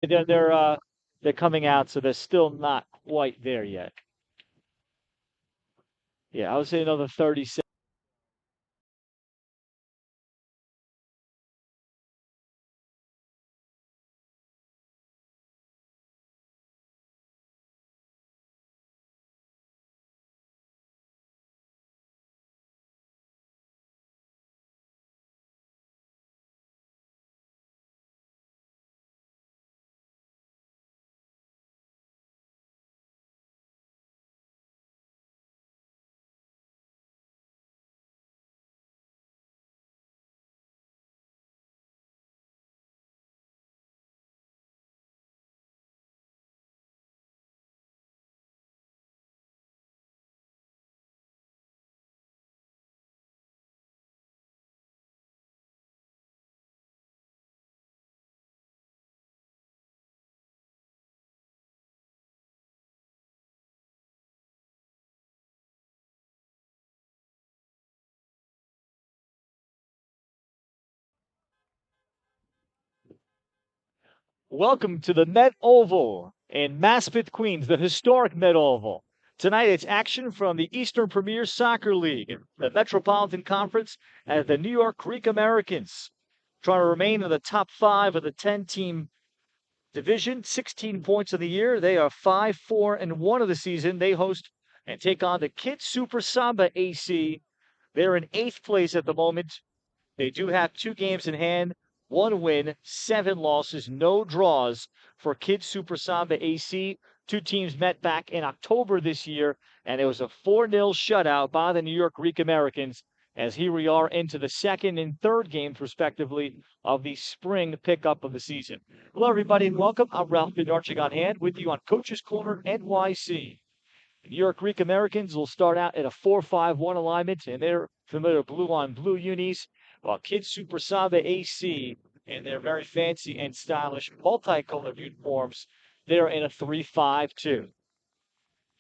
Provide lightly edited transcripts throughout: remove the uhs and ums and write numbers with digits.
They're coming out, so they're still not quite there yet. Yeah, I would say another 30 seconds. Welcome to the Met Oval in Maspeth, Queens, the historic Met Oval. Tonight it's action from the Eastern Premier Soccer League, the Metropolitan Conference, as the New York Greek Americans trying to remain in the top five of the 10-team division, 16 points of the year. They are 5-4-1 of the season. They host and take on the KidSuper Samba AC. They're in eighth place at the moment. They do have two games in hand, one win, seven losses, no draws for KidSuper Samba AC. Two teams met back in October this year, and it was a 4-0 shutout by the New York Greek Americans. As here we are into the second and third games, respectively, of the spring pickup of the season. Hello, everybody, and welcome. I'm Ralph Benarchik on hand with you on Coach's Corner NYC. New York Greek Americans will start out at a 4-5-1 alignment, and they're familiar blue on blue unis, while KidSuper Samba AC in their very fancy and stylish multicolored uniforms, they're in a 3-5-2.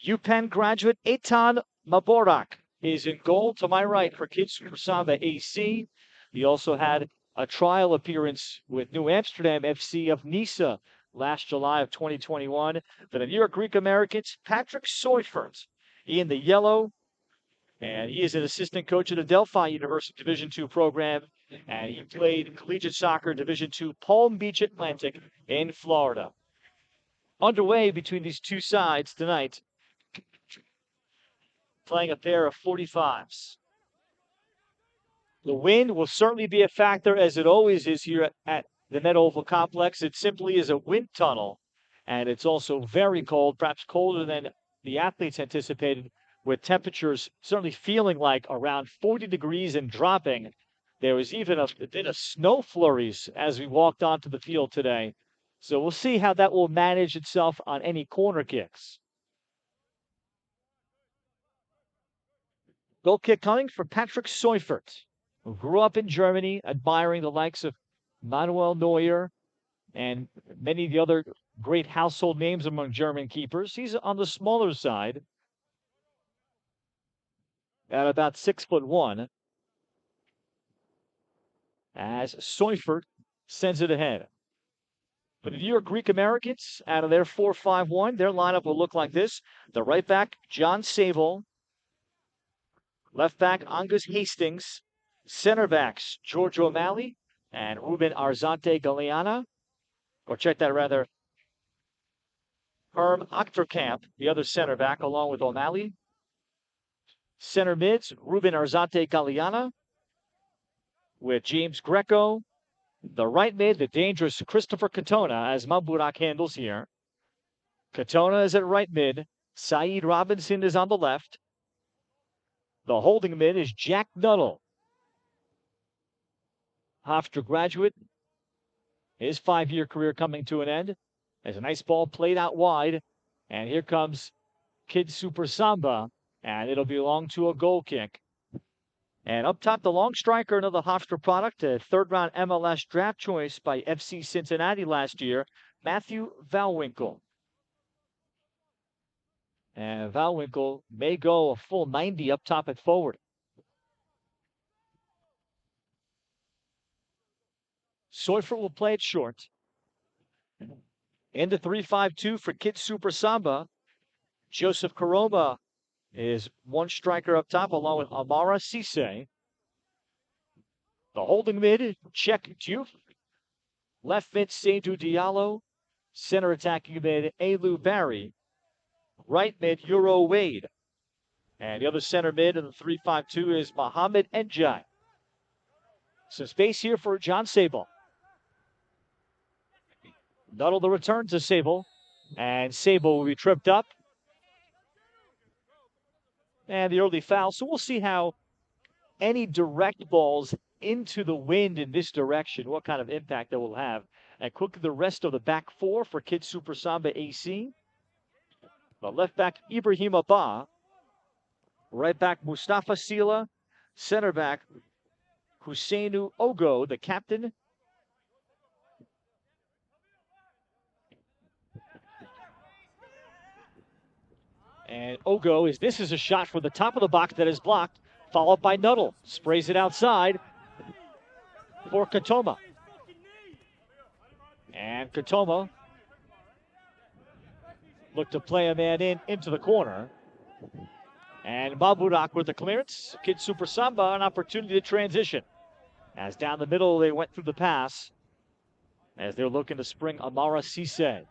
UPenn graduate Eitan Maborak is in goal to my right for KidSuper Samba AC. He also had a trial appearance with New Amsterdam FC of Nisa last July of 2021. For the New York Greek Americans, Patrick Seufert in the yellow, and he is an assistant coach at the Delphi University Division II program, and he played collegiate soccer Division II Palm Beach Atlantic in Florida. Underway between these two sides tonight, playing a pair of 45s. The wind will certainly be a factor, as it always is here at the Met Oval Complex. It simply is a wind tunnel, and it's also very cold, perhaps colder than the athletes anticipated, with temperatures certainly feeling like around 40 degrees and dropping. There was even a bit of snow flurries as we walked onto the field today. So we'll see how that will manage itself on any corner kicks. Goal kick coming for Patrick Seufert, who grew up in Germany, admiring the likes of Manuel Neuer and many of the other great household names among German keepers. He's on the smaller side at about 6'1", as Seufert sends it ahead. For the New York Greek Americans, out of their 4-5-1, their lineup will look like this. The right back, John Sable. Left back, Angus Hastings. Center backs, George O'Malley and Ruben Arzante Galeana. Or check that rather, Herm Achterkamp, the other center back, along with O'Malley. Center mids, Ruben Arzante Galeana with James Greco. The right mid, the dangerous Christopher Katona, as Mamburak handles here. Katona is at right mid. Saeed Robinson is on the left. The holding mid is Jack Nuttall. Hofstra graduate. His 5-year career coming to an end. There's a nice ball played out wide. And here comes KidSuper Samba. And it'll belong to a goal kick. And up top, the long striker, another Hofstra product, a third-round MLS draft choice by FC Cincinnati last year, Matthew Valwinkle. And Valwinkle may go a full 90 up top at forward. Seufert will play it short. In the 3-5-2 for KidSuper Samba, Joseph Karoma is one striker up top along with Amara Cisse. The holding mid, Check Diouf. Left mid, Seydou Diallo. Center attacking mid, Elu Barry. Right mid, Euro Wade. And the other center mid in the 3-5-2 is Mohamed Njai. Some space here for John Sable. Nuttall the return to Sable. And Sable will be tripped up. And the early foul. So we'll see how any direct balls into the wind in this direction, what kind of impact that will have. And quickly the rest of the back four for KidSuper Samba AC. The left back, Ibrahim Abba. Right back, Mustafa Sila. Center back, Huseinu Ogo, the captain. And Ogo this is a shot from the top of the box that is blocked, followed by Nuttall. Sprays it outside for Katoma. And Katoma looked to play a man into the corner. And Baburak with the clearance. KidSuper Samba, an opportunity to transition. As down the middle, they went through the pass. As they're looking to spring Amara Cisse.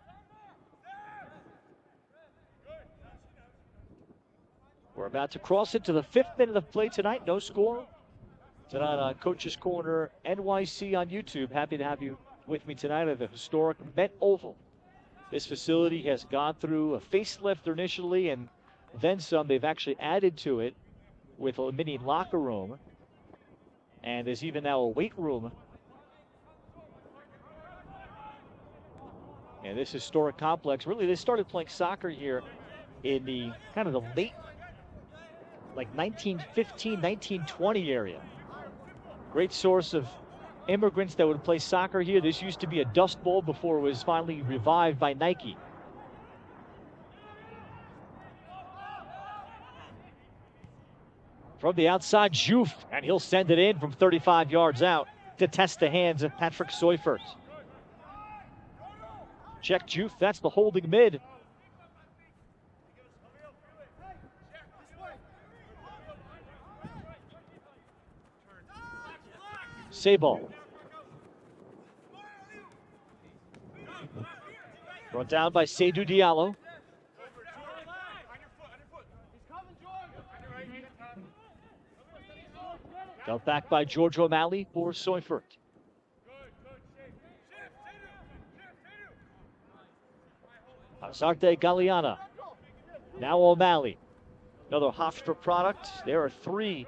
We're about to cross into the 5th minute of play tonight. No score. Tonight on Coach's Corner NYC on YouTube. Happy to have you with me tonight at the historic Met Oval. This facility has gone through a facelift initially and then some. They've actually added to it with a mini locker room. And there's even now a weight room. And this historic complex, really, they started playing soccer here in the kind of the late, like 1915, 1920 area. Great source of immigrants that would play soccer here. This used to be a dust bowl before it was finally revived by Nike. From the outside, Diouf, and he'll send it in from 35 yards out to test the hands of Patrick Seufert. Check Diouf, that's the holding mid. Sable. Brought down by Seydou Diallo. Dealt back by George O'Malley for Seufert. Azarte Galeana. Now O'Malley. Another Hofstra product. There are 3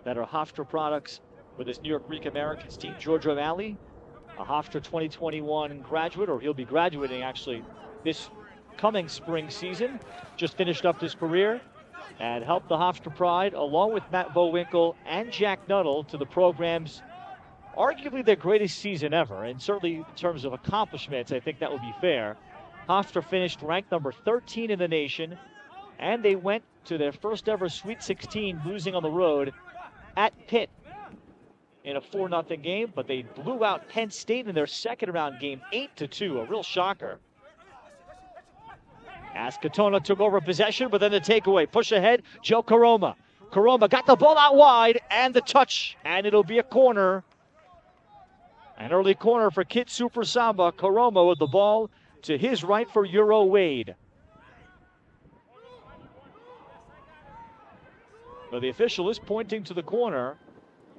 that are Hofstra products with this New York Greek Americans team. George O'Malley, a Hofstra 2021 graduate, or he'll be graduating actually this coming spring season. Just finished up his career and helped the Hofstra Pride, along with Matt Bowinkle and Jack Nuttall, to the program's arguably their greatest season ever. And certainly in terms of accomplishments, I think that would be fair. Hofstra finished ranked number 13 in the nation, and they went to their first ever Sweet 16, losing on the road at Pitt in a 4-0 game, but they blew out Penn State in their second round game 8-2, a real shocker. As Katona took over possession, but then the takeaway. Push ahead, Joe Karoma. Karoma got the ball out wide, and the touch, and it'll be a corner. An early corner for KidSuper Samba. Karoma with the ball to his right for Euro Wade. But the official is pointing to the corner.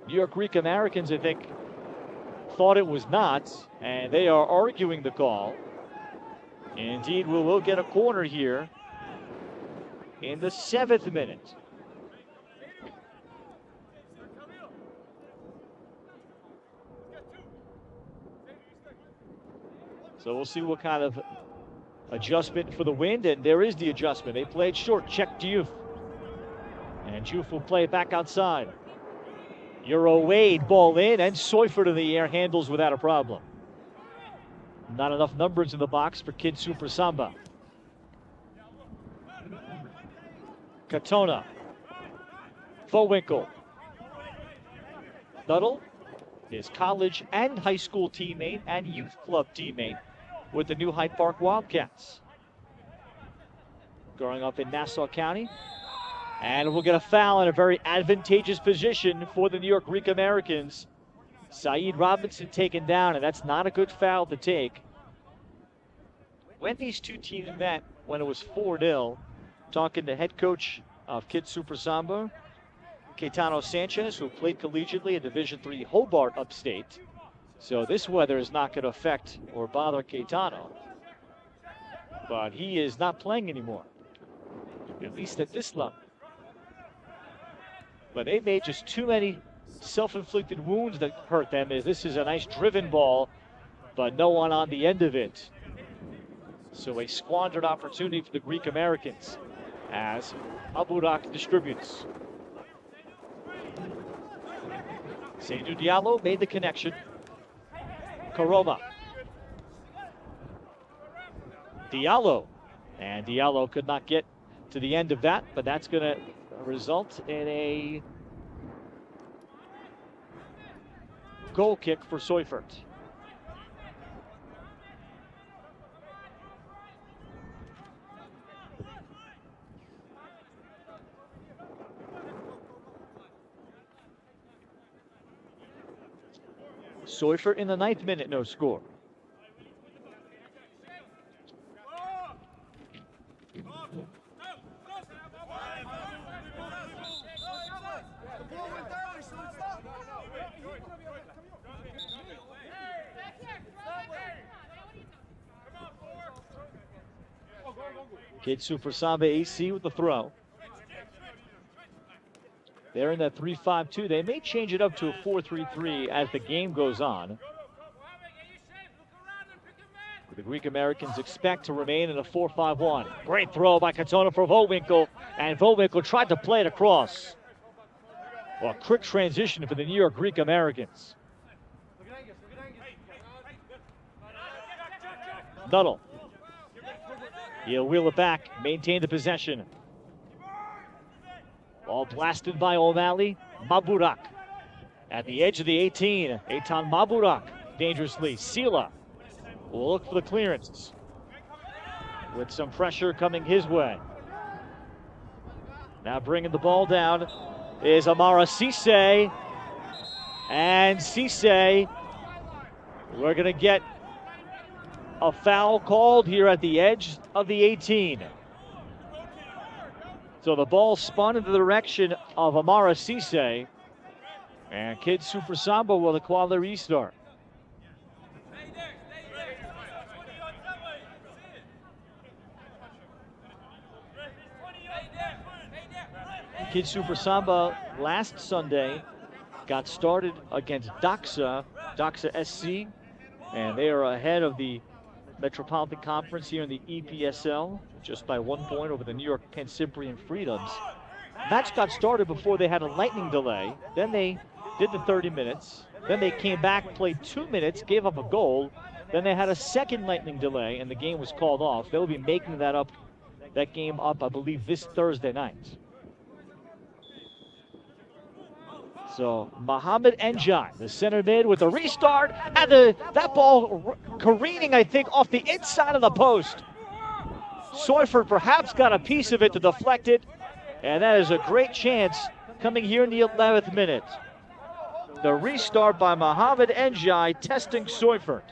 New York Greek Americans, I think, thought it was not, and they are arguing the call. Indeed, we will get a corner here in the 7th minute. So we'll see what kind of adjustment for the wind, and there is the adjustment. They played short. Check Diouf. And Diouf will play it back outside. Euro Wade, ball in, and Seufert in the air, handles without a problem. Not enough numbers in the box for KidSuper Samba. Katona. Bowinkle. Nuttall, his college and high school teammate and youth club teammate. with the new Hyde Park Wildcats. Growing up in Nassau County. And we'll get a foul in a very advantageous position for the New York Greek Americans. Saeed Robinson taken down, and that's not a good foul to take. When these two teams met, when it was 4-0, talking to head coach of KidSuper Samba, Caetano Sanchez, who played collegiately at Division III Hobart upstate. So this weather is not going to affect or bother Caetano. But he is not playing anymore, at least at this level. But they made just too many self-inflicted wounds that hurt them. This is a nice driven ball, but no one on the end of it. So a squandered opportunity for the Greek Americans as Aburak distributes. Seydou Diallo made the connection. Karoma. Diallo. And Diallo could not get to the end of that, but that's going to result in a goal kick for Seufert. Seufert in the 9th minute, no score. KidSuper Samba AC with the throw. They're in that 3-5-2. They may change it up to a 4-3-3 as the game goes on. The Greek Americans expect to remain in a 4-5-1. Great throw by Katona for Vowinkle, and Vowinkle tried to play it across. Well, quick transition for the New York Greek Americans. Nuttall. He'll wheel it back, maintain the possession. Ball blasted by O'Malley. Maburak at the edge of the 18. Eitan Maburak dangerously. Sila will look for the clearances with some pressure coming his way. Now bringing the ball down is Amara Cisse. And Cisse, we're going to get a foul called here at the edge of the 18. So the ball spun in the direction of Amara Cisse, and KidSuper Samba will acquire the restart. KidSuper Samba last Sunday got started against Doxa SC, and they are ahead of the Metropolitan Conference here in the EPSL, just by 1 point over the New York Penn Cyprian Freedoms. Match got started before they had a lightning delay. Then they did the 30 minutes. Then they came back, played 2 minutes, gave up a goal. Then they had a second lightning delay, and the game was called off. They'll be making that game up, I believe, this Thursday night. So Mohamed Njai, the center mid, with a restart, and that ball careening, I think, off the inside of the post. Seufert perhaps got a piece of it to deflect it, and that is a great chance coming here in the 11th minute. The restart by Mohamed Njai testing Seufert.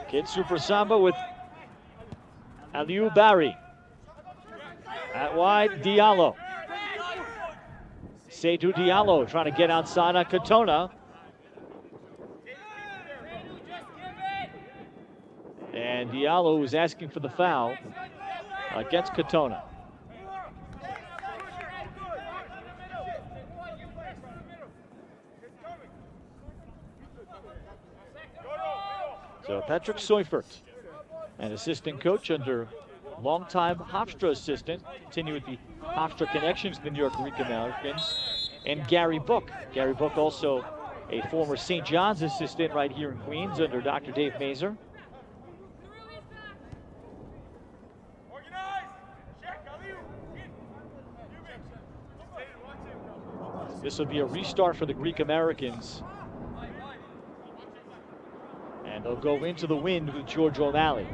KidSuper Samba with Aliou Barry. At wide, Diallo. Seydou Diallo trying to get outside on Katona. And Diallo was asking for the foul against Katona. So Patrick Seufert, an assistant coach under longtime Hofstra assistant, continue with the Hofstra connections to the New York Greek Americans, and Gary Book. Gary Book also a former St. John's assistant right here in Queens under Dr. Dave Mazur. This will be a restart for the Greek Americans And they'll go into the wind with George O'Malley.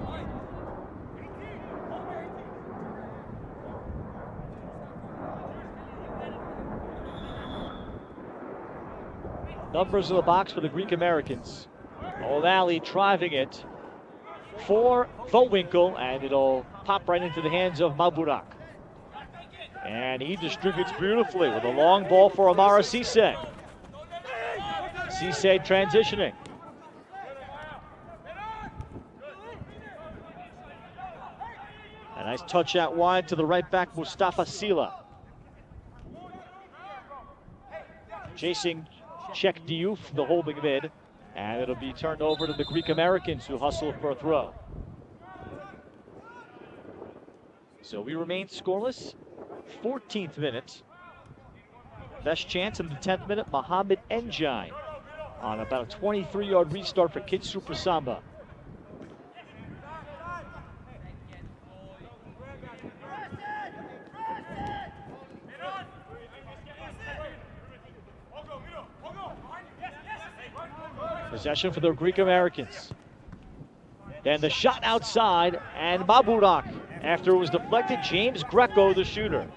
Numbers in the box for the Greek Americans. O'Malley driving it for Vowinkle, and it'll pop right into the hands of Maburak. And he distributes beautifully with a long ball for Amara Cisse. Cisse transitioning. A nice touch out wide to the right back, Mustafa Sila. Chasing Czech Diouf, the holding mid. And it'll be turned over to the Greek Americans who hustle for a throw. So we remain scoreless. 14th minute. Best chance in the 10th minute, Mohamed Njai on about a 23-yard restart for KidSuper Samba. Possession for the Greek Americans. Then the shot outside, and Maburak, after it was deflected, James Greco, the shooter.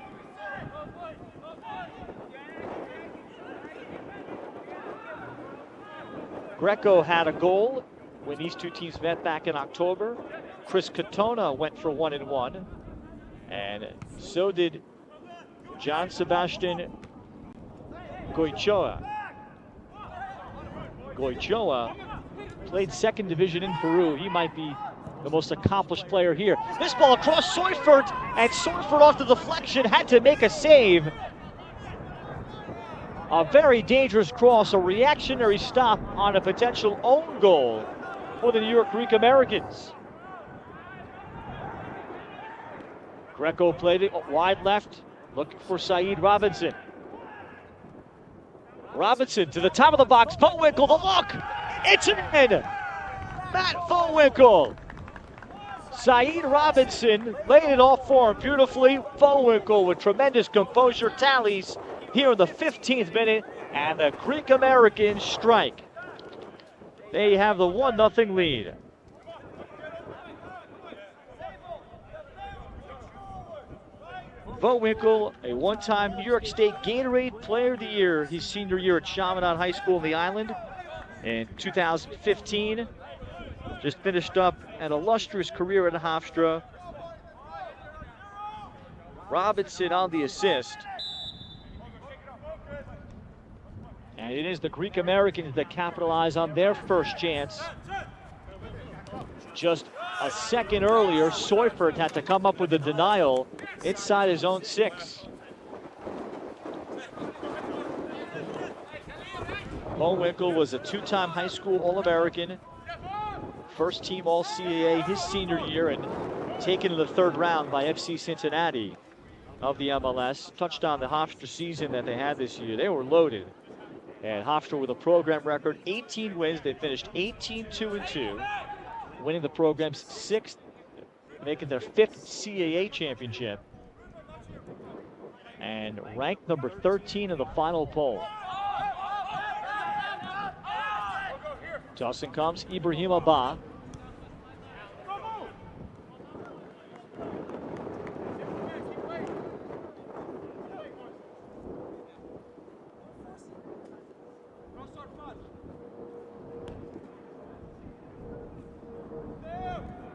Greco had a goal when these two teams met back in October. Chris Katona went for 1-1, and so did John Sebastian Goicoa. Goicoa played second division in Peru. He might be the most accomplished player here. This ball across Seufert, and Seufert off the deflection had to make a save. A very dangerous cross, a reactionary stop on a potential own goal for the New York Greek Americans. Greco played it wide left, looking for Saeed Robinson. Robinson to the top of the box, Vowinkle, the look, it's in! Matt Vowinkle. Saeed Robinson laid it off for him beautifully. Vowinkle with tremendous composure tallies here in the 15th minute, and the Greek Americans strike. They have the 1-0 lead. Vowinkle, a one-time New York State Gatorade Player of the Year, his senior year at Chaminade High School on the island in 2015. Just finished up an illustrious career at Hofstra. Robinson on the assist. And it is the Greek Americans that capitalize on their first chance. Just a second earlier, Seufert had to come up with a denial inside his own 6. Vowinkle was a 2-time high school All-American, first team All-CAA his senior year, and taken in the 3rd round by FC Cincinnati of the MLS. Touched on the Hofstra season that they had this year. They were loaded. And Hofstra with a program record, 18 wins. They finished 18-2-2. Winning the program's 6th, making their 5th CAA championship, and ranked number 13 in the final poll. Tossing comes Ibrahim Abba.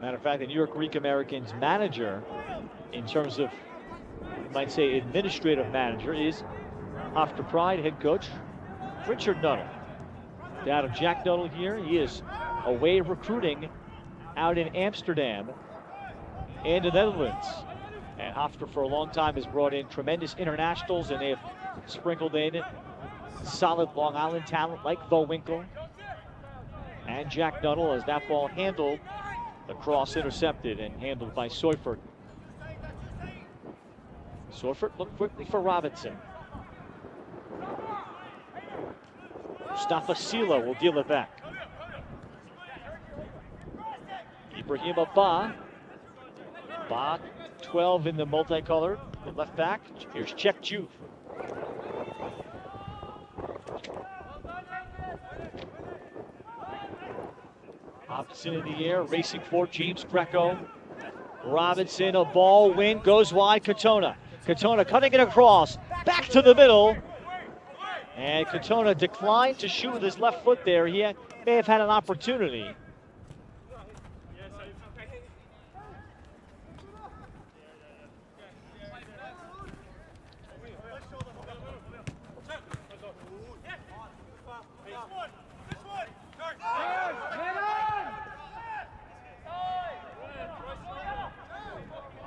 Matter of fact, the New York Greek Americans manager, in terms of, you might say, administrative manager, is Hofstra Pride head coach Richard Nuttall. Dad of Jack Nuttall here. He is away recruiting out in Amsterdam and the Netherlands. And Hofstra for a long time has brought in tremendous internationals, and they have sprinkled in solid Long Island talent like Vowinkle and Jack Nuttall, as that ball handled. The cross intercepted and handled by Seufert. Seufert looked quickly for Robinson. Mustafa Sila will deal it back. Ibrahim Abba. Abba, 12 in the multicolored. The left back. Here's Czech Diouf. Robinson in the air, racing for James Greco. Robinson, a ball win, goes wide, Katona. Katona cutting it across, back to the middle. And Katona declined to shoot with his left foot there. He may have had an opportunity.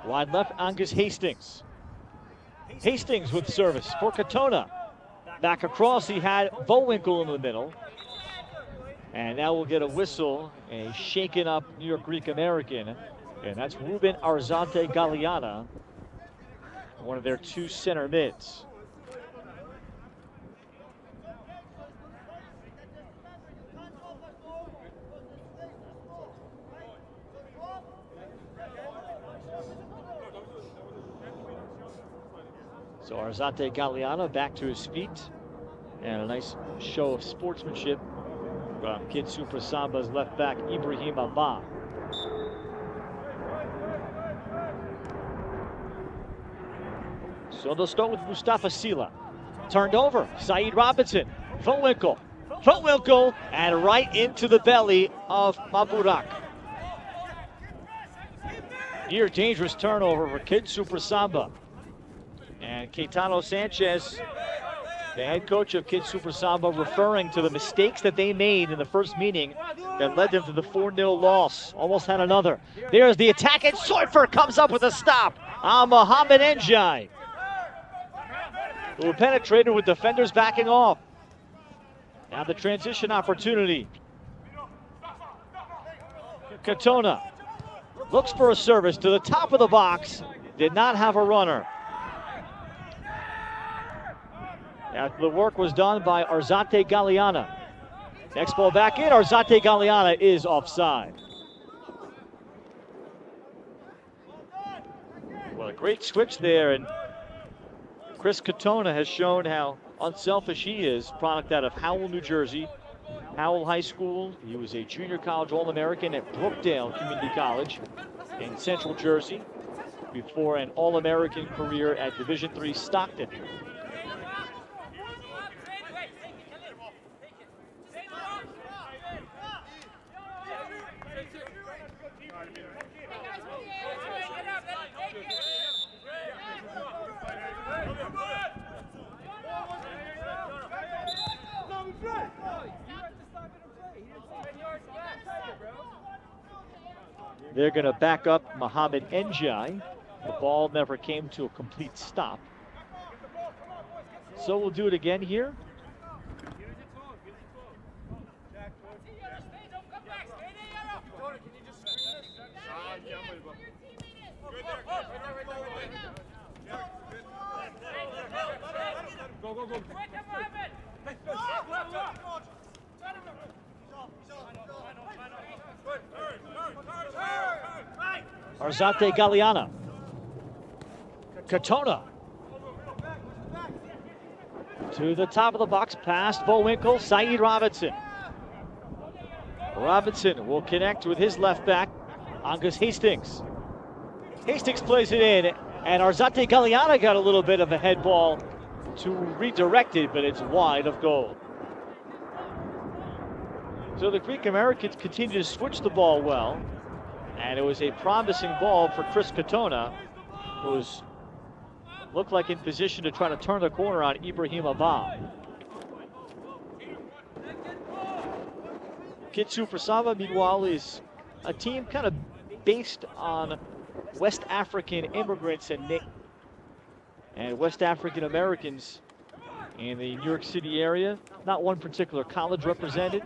Wide left, Angus Hastings. Hastings with service for Katona. Back across, he had Bowinkle in the middle. And now we'll get a whistle, a shaken up New York Greek American. And that's Ruben Arzate Galeana, one of their two center mids. So Arzate Galeana back to his feet. And a nice show of sportsmanship from KidSuper Samba's left back, Ibrahim Abba. So they'll start with Mustafa Sila. Turned over, Saeed Robinson. Bowinkle, and right into the belly of Maburak. Near dangerous turnover for KidSuper Samba. And Caetano Sanchez, the head coach of KidSuper Samba, referring to the mistakes that they made in the first meeting that led them to the 4-0 loss. Almost had another. There's the attack, and Soifer comes up with a stop on Mohamed Njai, who penetrated with defenders backing off. Now the transition opportunity. Katona looks for a service to the top of the box. Did not have a runner. After the work was done by Arzate Galeana. Next ball back in, Arzate Galeana is offside. Well, a great switch there, and Chris Katona has shown how unselfish he is. Product out of Howell, New Jersey, Howell High School. He was a junior college All-American at Brookdale Community College in Central Jersey before an All-American career at Division III Stockton. They're going to back up Mohamed Njai. The ball never came to a complete stop. So we'll do it again here. Go. Arzate Galeana. Katona. To the top of the box, past Bowinkle, Saeed Robinson. Robinson will connect with his left back, Angus Hastings. Hastings plays it in, and Arzate Galeana got a little bit of a head ball to redirect it, but it's wide of goal. So the Greek Americans continue to switch the ball well, and it was a promising ball for Chris Katona, who looked like in position to try to turn the corner on Ibrahim Abba. KidSuper Samba, meanwhile, is a team kind of based on West African immigrants and West African Americans in the New York City area. Not one particular college represented.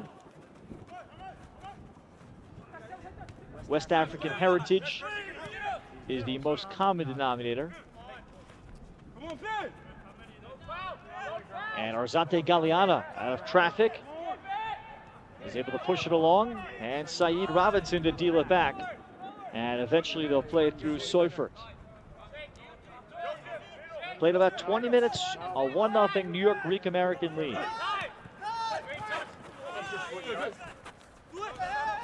West African heritage is the most common denominator. And Arzate Galeana out of traffic is able to push it along, and Saeed Robinson to deal it back. And eventually they'll play it through Soifert. Played about 20 minutes, a 1-0 New York Greek American lead.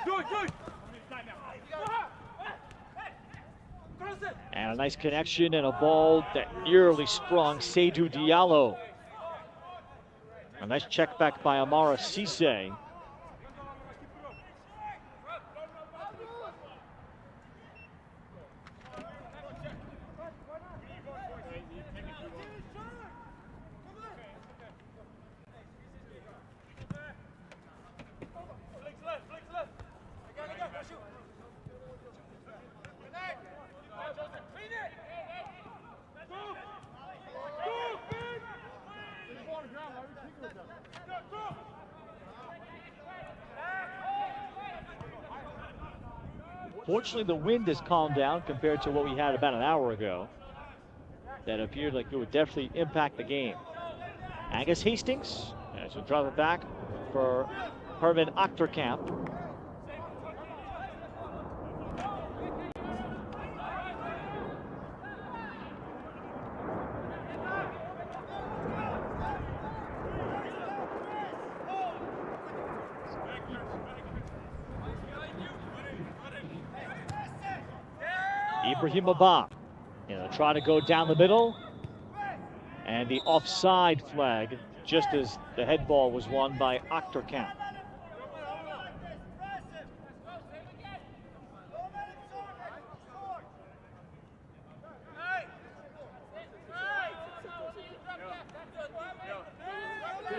Good. A nice connection and a ball that nearly sprung Seydou Diallo. A nice check back by Amara Cisse. Fortunately, the wind has calmed down compared to what we had about an hour ago. That appeared like it would definitely impact the game. Angus Hastings as we drop it back for Herman Achterkamp. Ibrahim Abba, try to go down the middle, and the offside flag just as the head ball was won by Achterkamp.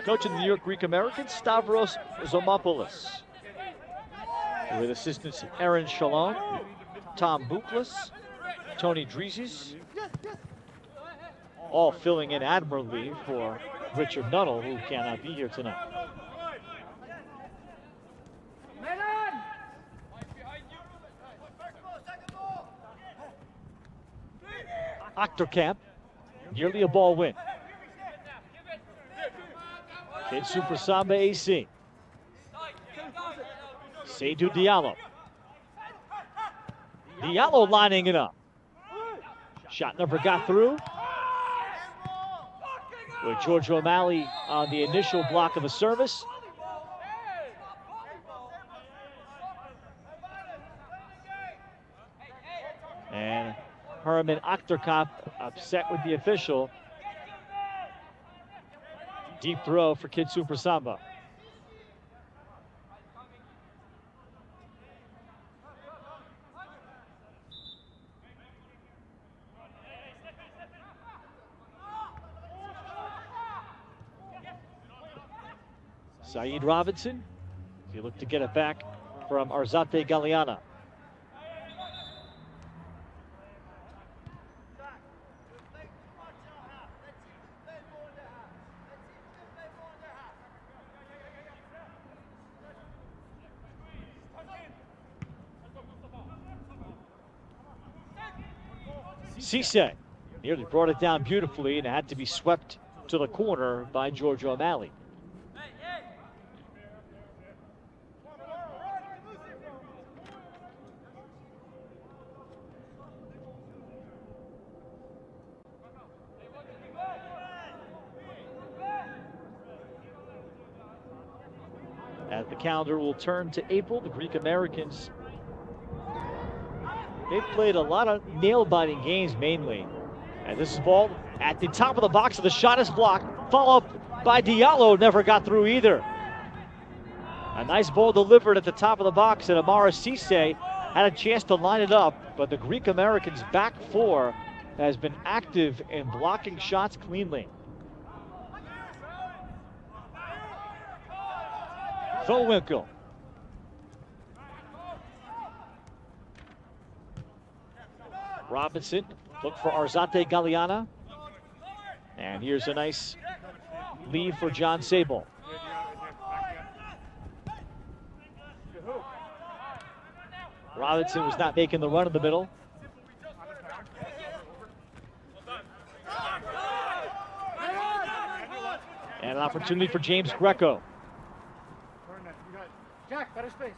Coach of the New York Greek Americans, Stavros Zomopoulos, with assistants Aaron Shalom, Tom Buklis, Tony Drizis, all filling in admirably for Richard Nuttall, who cannot be here tonight. Achterkamp, nearly a ball win. KidSuper Samba AC. Seydou Diallo. Diallo lining it up. Shot never got through. With George O'Malley on the initial block of the service. And Herman Achterkamp upset with the official. Deep throw for KidSuper Samba. Saeed Robinson, he looked to get it back from Arzate Galeana. Cisse nearly brought it down beautifully and had to be swept to the corner by George O'Malley. As the calendar will turn to April, the Greek Americans, they've played a lot of nail-biting games mainly. And this is ball at the top of the box, and the shot is blocked. Follow up by Diallo, never got through either. A nice ball delivered at the top of the box, and Amara Cisse had a chance to line it up, but the Greek Americans' back four has been active in blocking shots cleanly. Thowinkel. Robinson, look for Arzate Galeana. And here's a nice lead for John Sable. Robinson was not making the run in the middle. And an opportunity for James Greco. Jack, better space.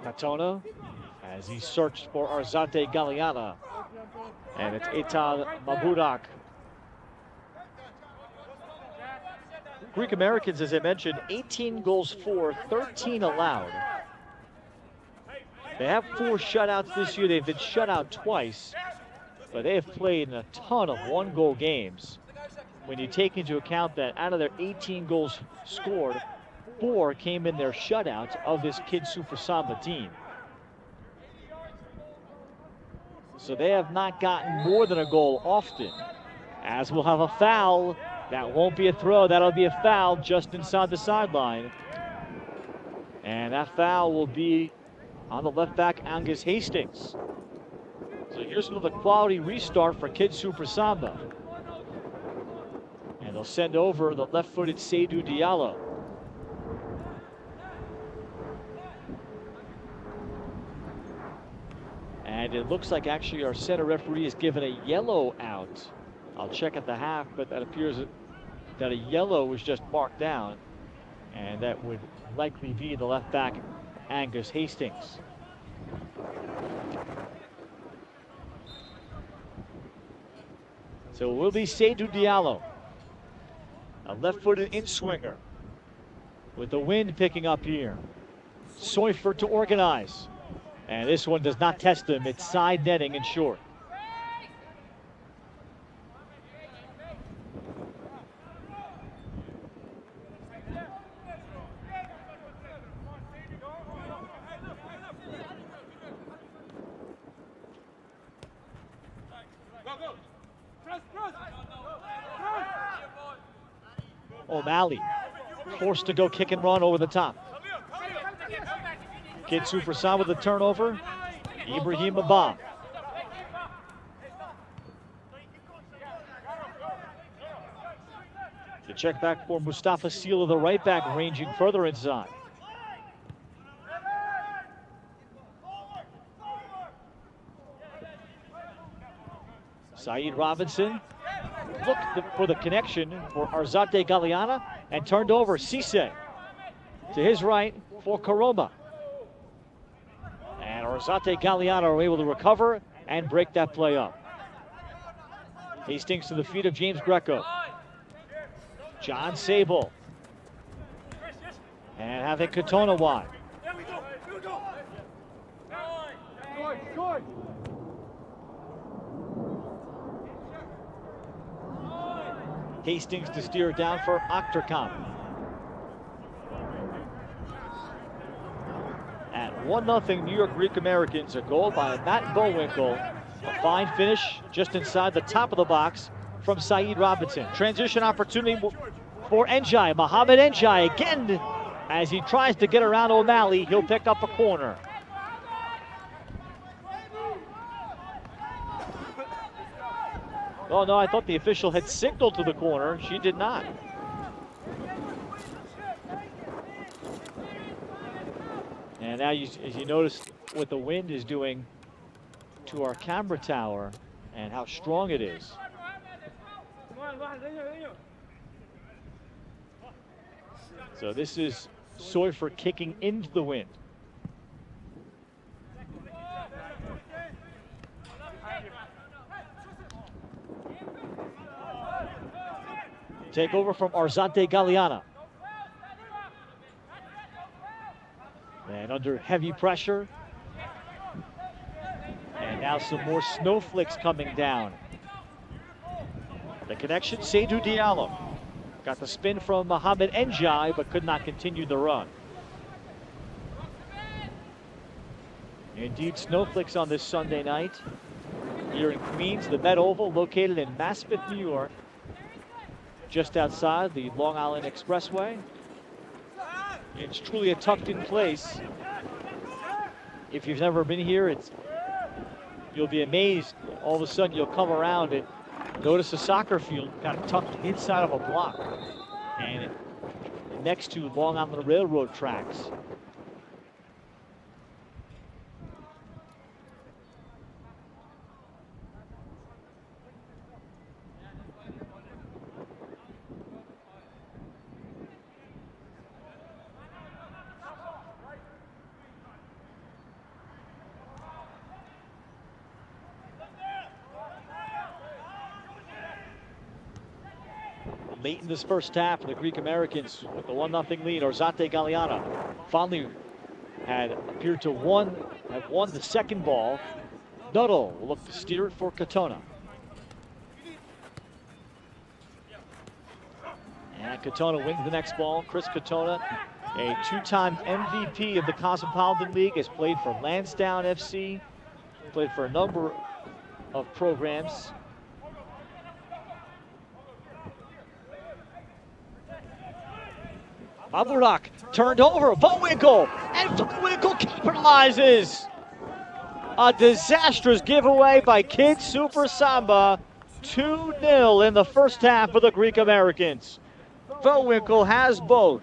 Katona as he searched for Arzate Galeana. And it's Eitan Mabudak. Greek Americans, as I mentioned, 18 goals for, 13 allowed. They have 4 shutouts this year. They've been shut out twice, but they have played in a ton of 1-goal games. When you take into account that out of their 18 goals scored, 4 came in their shutouts of this KidSuper Samba team. So they have not gotten more than a goal often. As we'll have a foul. That won't be a throw. That'll be a foul just inside the sideline. And that foul will be on the left back, Angus Hastings. So here's another quality restart for KidSuper Samba. And they'll send over the left-footed Seydou Diallo. And it looks like actually our center referee is given a yellow out. I'll check at the half, but that appears that a yellow was just marked down. And that would likely be the left back, Angus Hastings. So it will be Seydou Diallo, a left-footed in-swinger, with the wind picking up here. Seufert to organize. And this one does not test him. It's side netting and short. O'Malley forced to go kick and run over the top. KidSuper Samba with the turnover. Ibrahim Abba. The check back for Mustafa Sila, the right back, ranging further inside. Saeed Robinson looked for the connection for Arzate Galeana and turned over Cisse to his right for Karoma. And Arzate Galeana are able to recover and break that play up. Hastings to the feet of James Greco. John Sable. And having Katona wide. Hastings to steer down for Octerkamp. At 1-0 New York Greek Americans, a goal by Matt Bowinkle. A fine finish just inside the top of the box from Saeed Robinson. Transition opportunity for Njai. Mohamed Njai again, as he tries to get around O'Malley, he'll pick up a corner. Oh no, I thought the official had signaled to the corner. She did not. And now as you notice what the wind is doing to our camera tower and how strong it is. So this is Seufert kicking into the wind. Take over from Arzate Galeana. And under heavy pressure. And now some more snowflakes coming down. The connection, Seydou Diallo. Got the spin from Mohamed Njai, but could not continue the run. Indeed, snowflakes on this Sunday night. Here in Queens, the Met Oval, located in Maspeth, New York. Just outside the Long Island Expressway. It's truly a tucked-in place. If you've never been here, you'll be amazed. All of a sudden, you'll come around and notice a soccer field kind of tucked inside of a block, and next to Long Island Railroad tracks. Late in this first half for the Greek Americans with the 1-0 lead. Arzate Galeana finally had appeared to have won the second ball. Nuttall will look to steer it for Katona. And Katona wins the next ball. Chris Katona, a two-time MVP of the Cosmopolitan League, has played for Lansdowne FC, played for a number of programs. Maburak turned over, Bowinkle, and Bowinkle capitalizes. A disastrous giveaway by KidSuper Samba. 2-0 in the first half for the Greek Americans. Bowinkle has both.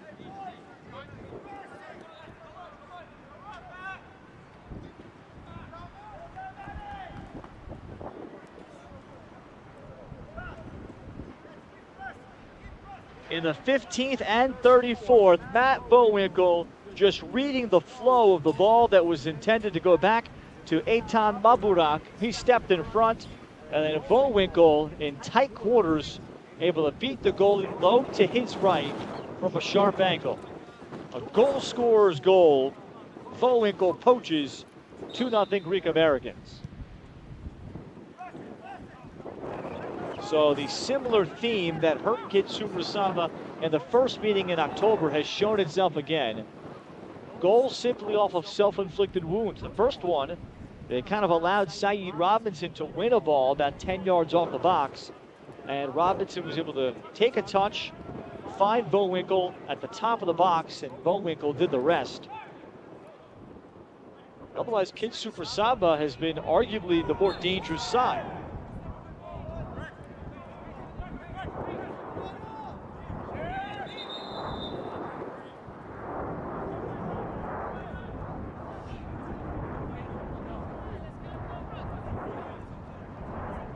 In the 15th and 34th, Matt Bowinkle just reading the flow of the ball that was intended to go back to Eitan Maburak. He stepped in front, and then Bowinkle in tight quarters, able to beat the goalie low to his right from a sharp angle. A goal scorer's goal. Bowinkle poaches 2-0 Greek Americans. So the similar theme that hurt KidSuper Samba in the first meeting in October has shown itself again. Goals simply off of self-inflicted wounds. The first one, they kind of allowed Saeed Robinson to win a ball about 10 yards off the box. And Robinson was able to take a touch, find Bowinkle at the top of the box, and Bowinkle did the rest. Otherwise, KidSuper Samba has been arguably the more dangerous side.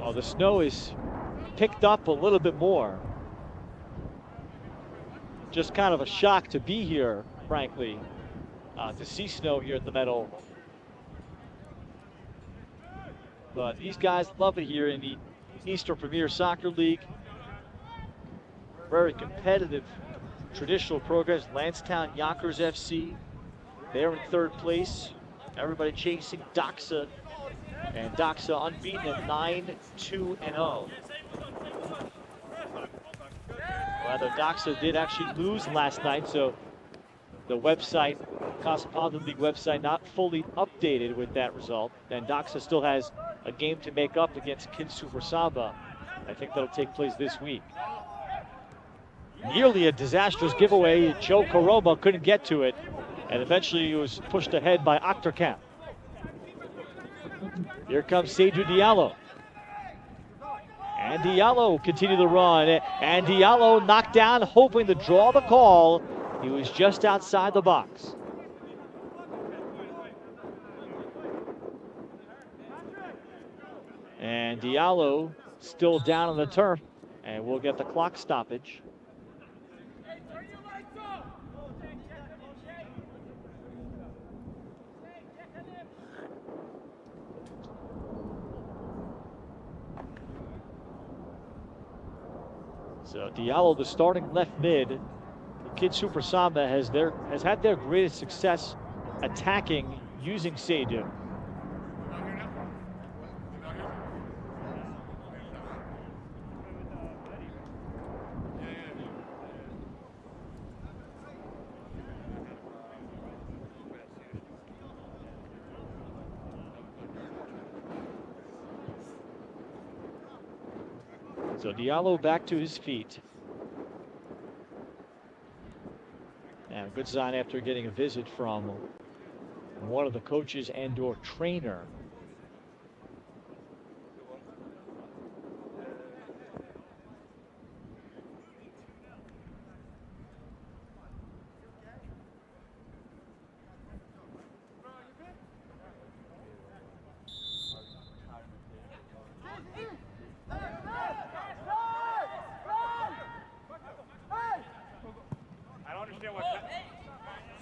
Well, the snow is picked up a little bit more. Just kind of a shock to be here, frankly, to see snow here at the Met Oval. But these guys love it here in the Eastern Premier Soccer League. Very competitive traditional programs. Lansdowne Yonkers FC, they're in third place. Everybody chasing Doxa. And Doxa unbeaten at 9-2-0. Rather, Doxa did actually lose last night, so the website, Cosmopolitan League website, not fully updated with that result. And Doxa still has a game to make up against KidSuper Samba. I think that'll take place this week. Nearly a disastrous giveaway. Joe Koroma couldn't get to it, and eventually he was pushed ahead by Akhterkamp. Here comes Seydou Diallo. And Diallo continue the run. And Diallo knocked down, hoping to draw the call. He was just outside the box. And Diallo still down on the turf. And we'll get the clock stoppage. So Diallo, the starting left mid. KidSuper Samba has had their greatest success attacking using Seydou. So Diallo back to his feet. And a good sign after getting a visit from one of the coaches and/or trainer.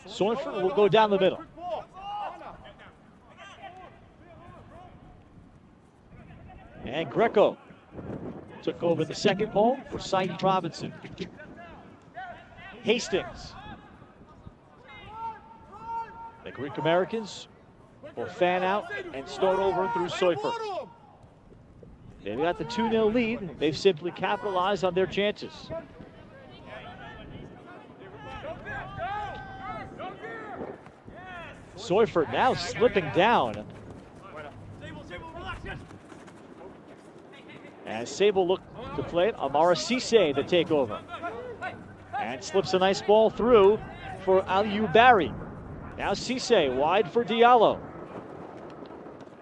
Soinford will go down the middle. And Greco took over the second ball for Saeed Robinson. Hastings. They Greek Americans will fan out and start over through Seifert. They've got the 2-0 lead. They've simply capitalized on their chances. Seifert now slipping down. As Sable looked to play it, Amara Cisse to take over. And slips a nice ball through for Aliou Barry. Now Cisse wide for Diallo.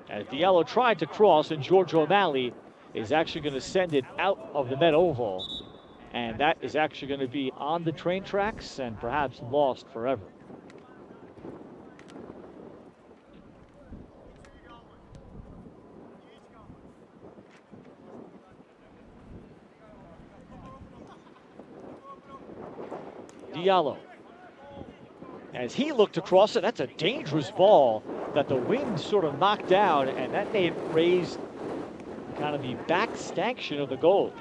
As Diallo tried to cross, and George O'Malley is actually going to send it out of the Met Oval. And that is actually going to be on the train tracks and perhaps lost forever. Diallo. As he looked across it, that's a dangerous ball that the wind sort of knocked down, and that may have raised kind of the back stanchion of the goal.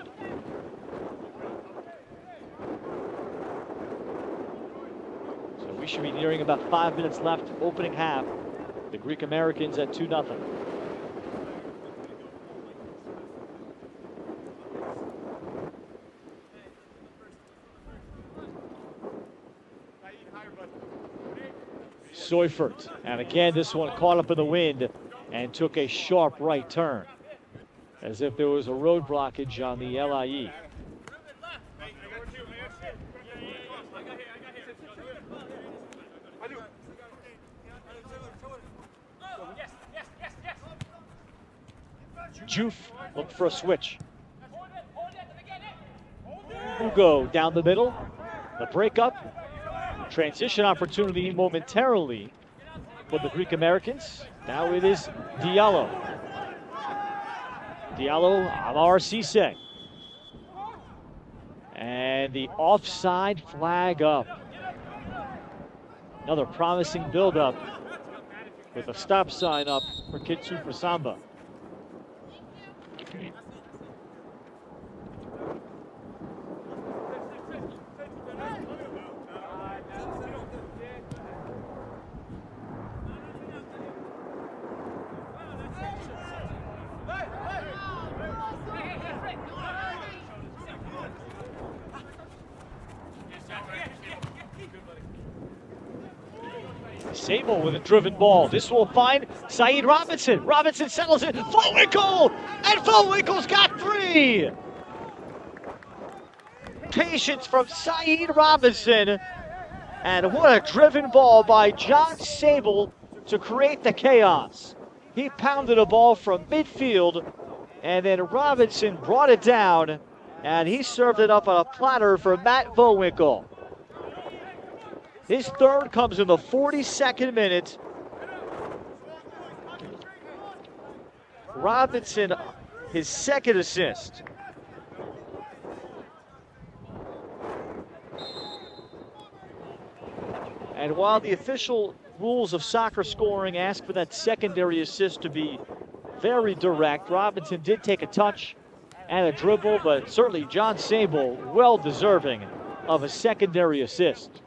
So we should be nearing about 5 minutes left, opening half. The Greek Americans at 2-0. Seifert, and again this one caught up in the wind and took a sharp right turn, as if there was a road blockage on the LIE. Juf looked for a switch. Ugo down the middle, the breakup. Transition opportunity momentarily for the Greek Americans. Now it is Diallo. Diallo, Amar Cisse. And the offside flag up. Another promising build-up with a stop sign up for KidSuper Samba. Sable with a driven ball. This will find Saeed Robinson. Robinson settles it. Vollwinkle! And Vollwinkle's got 3! Patience from Saeed Robinson. And what a driven ball by John Sable to create the chaos. He pounded a ball from midfield, and then Robinson brought it down, and he served it up on a platter for Matt Vollwinkle. His third comes in the 42nd minute. Robinson, his second assist. And while the official rules of soccer scoring ask for that secondary assist to be very direct, Robinson did take a touch and a dribble, but certainly John Sable well deserving of a secondary assist.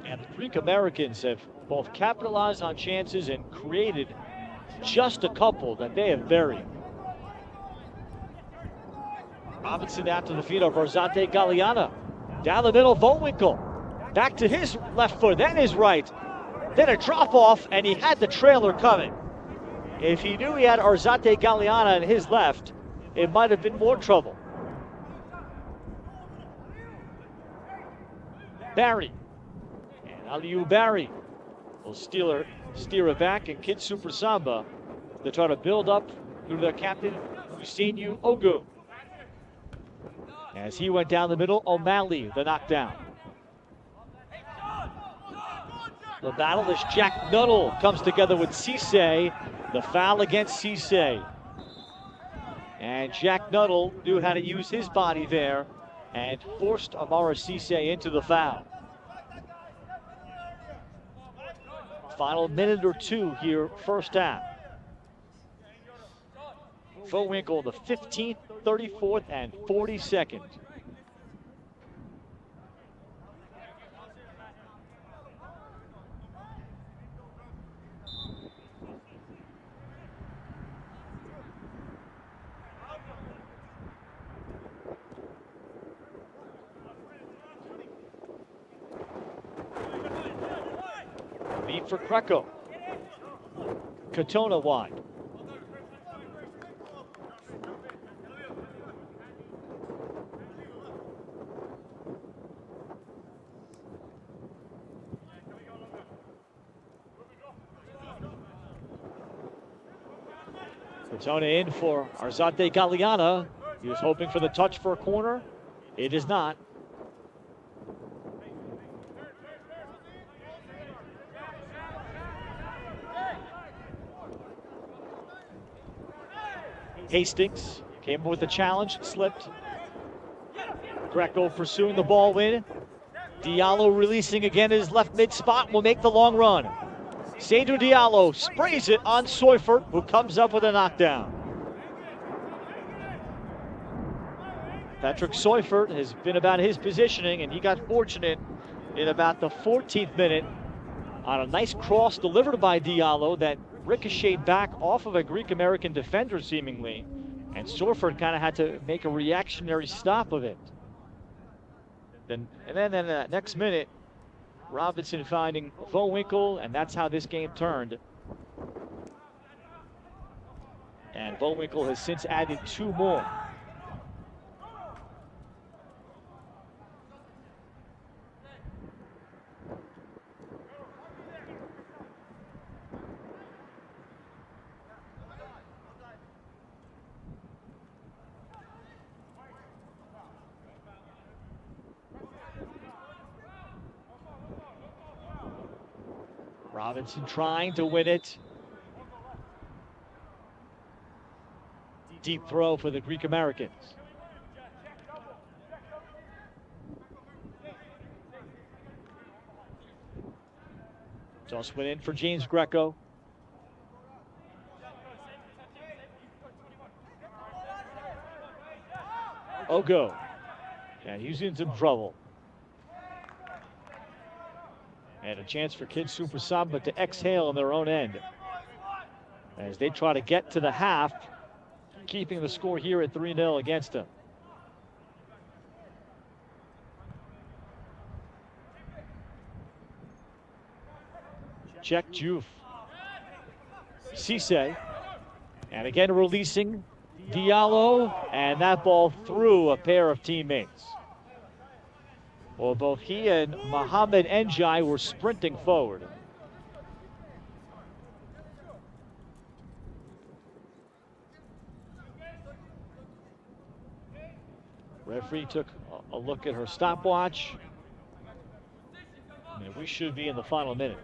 And the Greek Americans have both capitalized on chances and created just a couple that they have buried. Robinson out to the feet of Orzate Galeana. Down the middle, Vollwinkle. Back to his left foot, then his right. Then a drop off, and he had the trailer coming. If he knew he had Orzate Galeana on his left, it might have been more trouble. Barry. Aliou Barry will steer it back, and KidSuper Samba to try to build up through their captain, Husseinu Ogu. As he went down the middle, O'Malley, the knockdown. The battle as Jack Nuttall comes together with Cisse. The foul against Cisse. And Jack Nuttall knew how to use his body there and forced Amara Cisse into the foul. Final minute or two here, first half. Vowinkle, the 15th, 34th, and 42nd. Lead for Greco. Katona wide. Katona in for Arzate Galeana. He was hoping for the touch for a corner. It is not. Hastings came with the challenge, slipped. Greco pursuing the ball win. Diallo releasing again his left mid spot, will make the long run. Seydou Diallo sprays it on Seufert, who comes up with a knockdown. Patrick Seufert has been about his positioning, and he got fortunate in about the 14th minute on a nice cross delivered by Diallo that ricocheted back off of a Greek-American defender seemingly, and Seufert kind of had to make a reactionary stop of it. And then in the next minute, Robinson finding Vowinkle, and that's how this game turned. And Vowinkle has since added 2 more. Robinson trying to win it. Deep throw for the Greek Americans. Toss went in for James Greco. Ogo. And he's in some trouble. And a chance for KidSuper Samba to exhale on their own end as they try to get to the half, keeping the score here at 3-0 against them. Check Juve. Cisse. And again releasing Diallo, and that ball through a pair of teammates. Well, both he and Mohamed Njai were sprinting forward. Referee took a look at her stopwatch, and we should be in the final minute.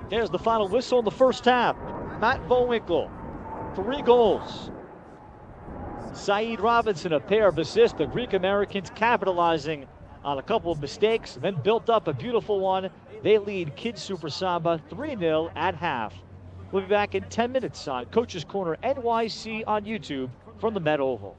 There's the final whistle in the first half. Matt Vowinkle, 3 goals. Saeed Robinson, a pair of assists. The Greek Americans capitalizing on a couple of mistakes, then built up a beautiful one. They lead KidSuper Samba 3-0 at half. We'll be back in 10 minutes on Coach's Corner NYC on YouTube from the Met Oval.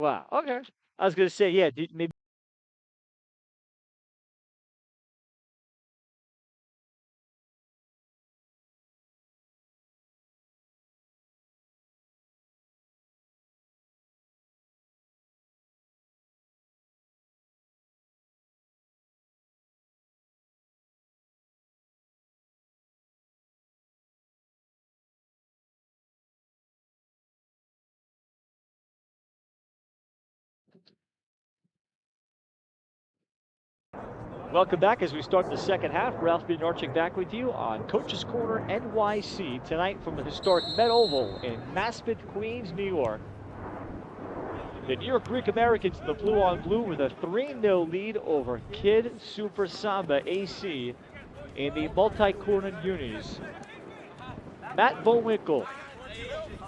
Wow. Okay. I was gonna say, yeah, maybe. Welcome back as we start the second half. Ralph Bednarczyk back with you on Coach's Corner NYC tonight from the historic Met Oval in Maspeth, Queens, New York. The New York Greek Americans in the blue on blue with a 3-0 lead over KidSuper Samba AC in the multi-corner unis. Matt Bowinkle,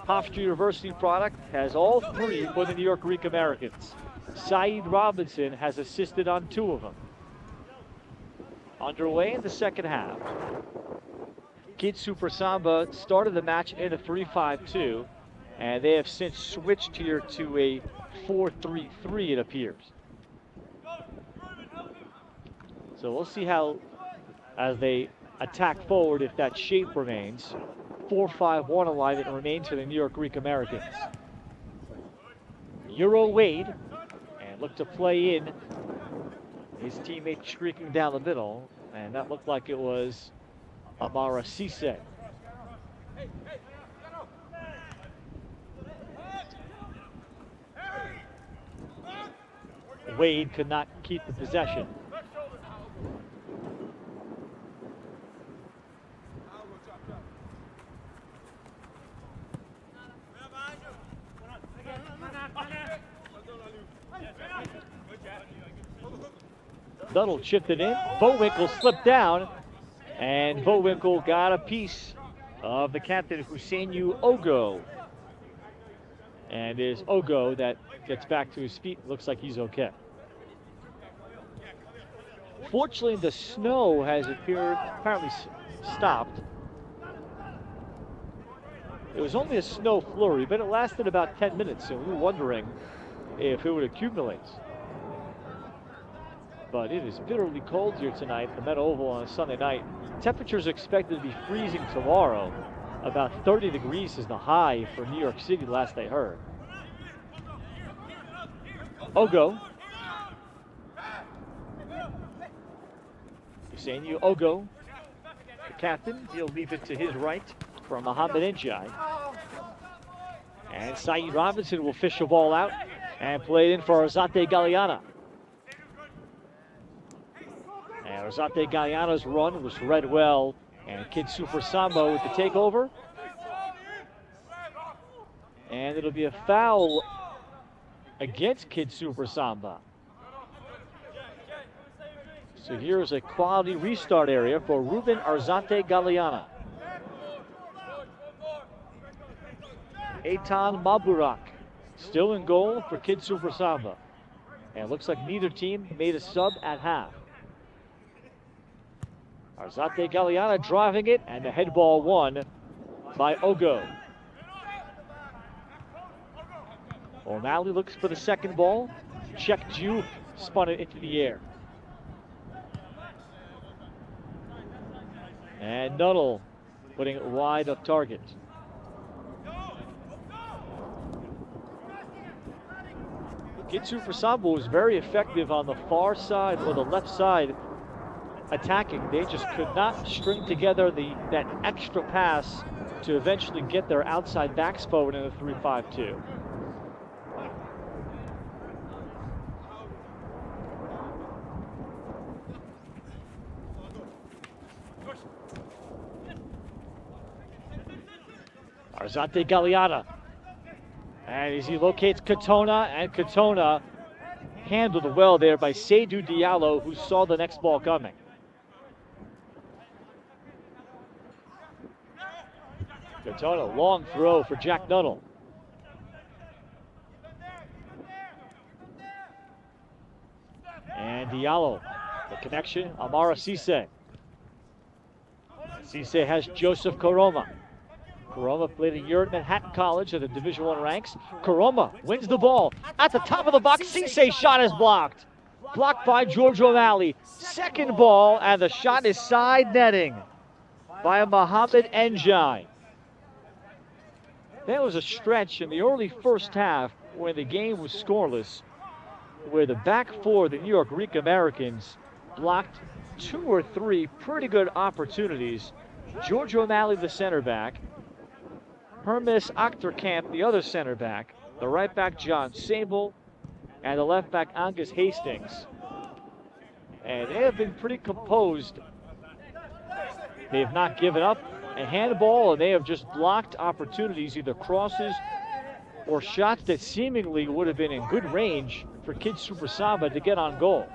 Hofstra University product, has all three for the New York Greek Americans. Saeed Robinson has assisted on 2 of them. Underway in the second half. KidSuper Samba started the match in a 3-5-2, and they have since switched here to a 4-3-3, it appears. So we'll see how, as they attack forward, if that shape remains. 4-5-1 alignment remains for the New York Greek Americans. Euro Wade, and look to play in his teammate streaking down the middle, and that looked like it was Amara Cisse. Wade could not keep the possession. Nuttall chipped it in. Bowinkle slipped down, and Bowinkle got a piece of the captain, Husseinu Ogo. And it is Ogo that gets back to his feet. Looks like he's okay. Fortunately, the snow has apparently stopped. It was only a snow flurry, but it lasted about 10 minutes, so we were wondering if it would accumulate. But it is bitterly cold here tonight at the Met Oval on a Sunday night. Temperatures expected to be freezing tomorrow. About 30 degrees is the high for New York City, last I heard. Ogo. Husseinu Ogo, the captain. He'll leave it to his right for Mohamed Njai. And Saeed Robinson will fish the ball out and play it in for Arzate Galeana. And Arzate Galeana's run was read well, and KidSuper Samba with the takeover. And it'll be a foul against KidSuper Samba. So here's a quality restart area for Ruben Arzate Galeana. Eitan Maburak still in goal for KidSuper Samba. And it looks like neither team made a sub at half. Arzate Galeana driving it, and the head ball won by Ogo. O'Malley looks for the second ball. Check Jew spun it into the air. And Nuttall putting it wide of target. KidSuper Samba was very effective on the far side or the left side attacking. They just could not string together that extra pass to eventually get their outside backs forward in a 3-5-2. Arzate Galeana. And as he locates Katona, and Katona handled well there by Seydou Diallo, who saw the next ball coming. Katona, long throw for Jack Nuttall. And Diallo, the connection, Amara Cisse. Cisse has Joseph Koroma. Karoma played a year at Manhattan College at the Division I ranks. Karoma wins the ball at the top of the box. Cisse shot is blocked. Blocked by George O'Malley. Second ball, and the shot is side netting by Mohamed Njai. There was a stretch in the early first half when the game was scoreless, where the back four, the New York Greek Americans, blocked 2 or 3 pretty good opportunities. George O'Malley, the center back, Hermes Achterkamp, the other center back, the right back John Sable, and the left back Angus Hastings. And they have been pretty composed. They have not given up a handball, and they have just blocked opportunities, either crosses or shots that seemingly would have been in good range for KidSuper Samba to get on goal.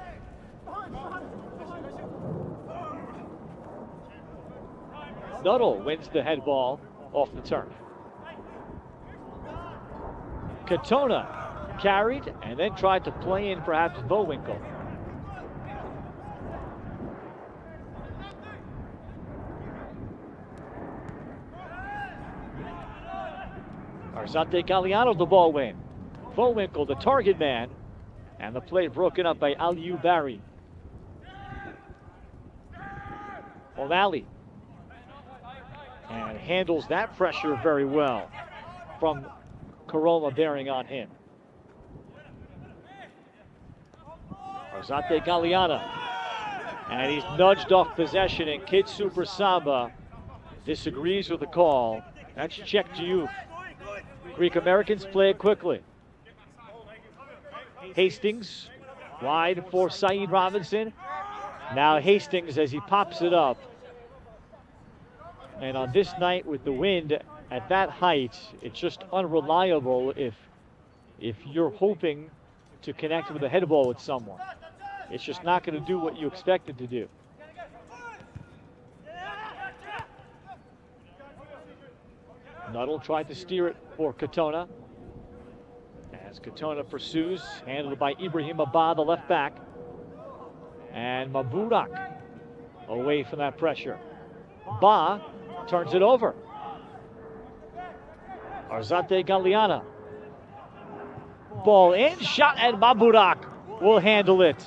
Nuttall wins the head ball off the turf. Katona carried and then tried to play in perhaps Bowinkle. Arzate Galliano the ball win. Bowinkle the target man, and the play broken up by Aliou Barry. O'Malley, and handles that pressure very well from Karoma bearing on him. Arzate Galliano, and he's nudged off possession, and KidSuper Samba disagrees with the call. That's check to you. Greek Americans play it quickly. Hastings wide for Saeed Robinson. Now Hastings as he pops it up. And on this night with the wind at that height, it's just unreliable if you're hoping to connect with a head ball with someone. It's just not going to do what you expect it to do. Nuttall tried to steer it for Katona. As Katona pursues, handled by Ibrahim Abba, the left back. And Maburak away from that pressure. Ba turns it over. Arzate Galliano. Ball in, shot, and Maburak will handle it.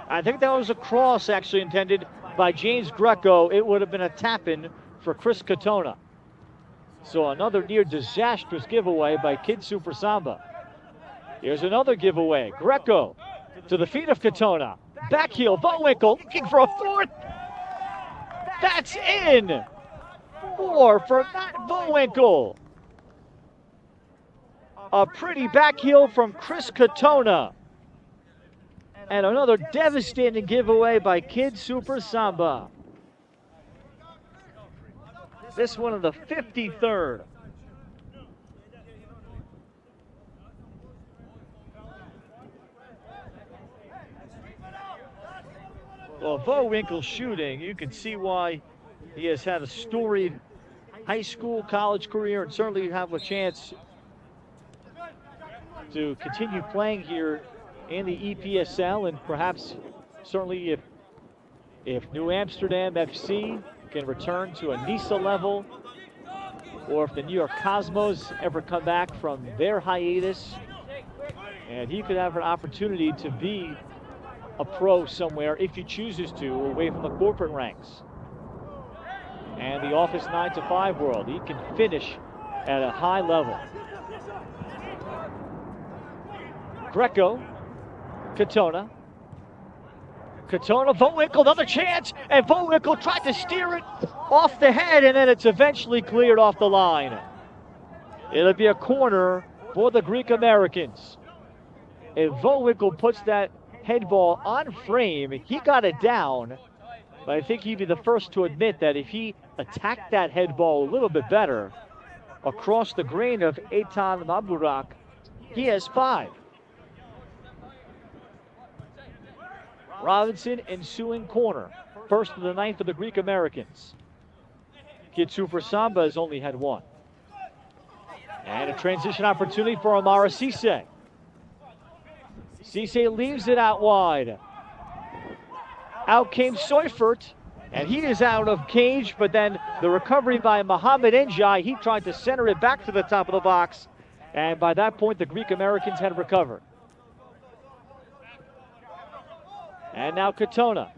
I think that was a cross actually intended by James Greco. It would have been a tap-in for Chris Katona. So another near disastrous giveaway by KidSuper Samba. Here's another giveaway. Greco to the feet of Katona. Back heel, Bowinkle looking for a fourth. That's in. 4 for Matt Bowinkle. A pretty back heel from Chris Katona. And another devastating giveaway by KidSuper Samba. This one of the 53rd. Well, Bowinkle shooting, you can see why he has had a storied high school, college career, and certainly have a chance to continue playing here in the EPSL, and perhaps certainly if New Amsterdam FC can return to a NISA level, or if the New York Cosmos ever come back from their hiatus, and he could have an opportunity to be a pro somewhere if he chooses to, away from the corporate ranks and the office 9 to 5 world. He can finish at a high level. Greco, Katona, Bowinkle, another chance, and Bowinkle tried to steer it off the head, and then it's eventually cleared off the line. It'll be a corner for the Greek Americans. If Bowinkle puts that head ball on frame, he got it down, but I think he'd be the first to admit that if he attacked that head ball a little bit better across the grain of Eitan Maburak, he has 5. Robinson ensuing corner. First of the 9th for the Greek Americans. KidSuper Samba has only had 1. And a transition opportunity for Amara Cisse. Cisse leaves it out wide. Out came Seufert, And he is out of cage, but then the recovery by Mohamed Njai, he tried to center it back to the top of the box. And by that point, the Greek Americans had recovered. And now Katona.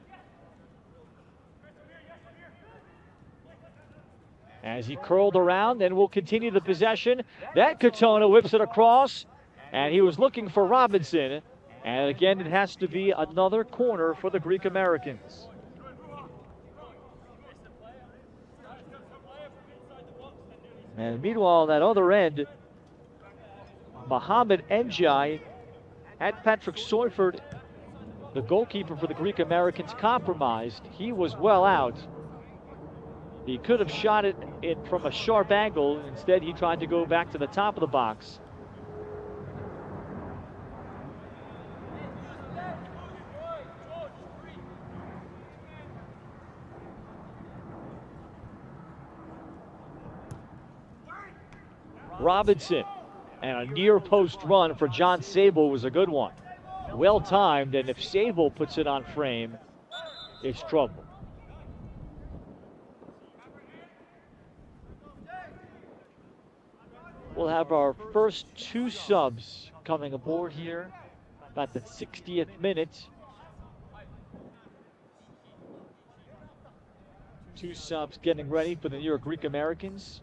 As he curled around and will continue the possession. That Katona whips it across. And he was looking for Robinson. And again, it has to be another corner for the Greek Americans. And meanwhile, on that other end, Mohamed Njai had Patrick Soifert, the goalkeeper for the Greek Americans, compromised. He was well out. He could have shot it from a sharp angle. Instead, he tried to go back to the top of the box. Robinson, and a near post run for John Sable was a good one. Well timed, and if Sable puts it on frame, it's trouble. We'll have our first two subs coming aboard here about the 60th minute. Two subs getting ready for the New York Greek Americans.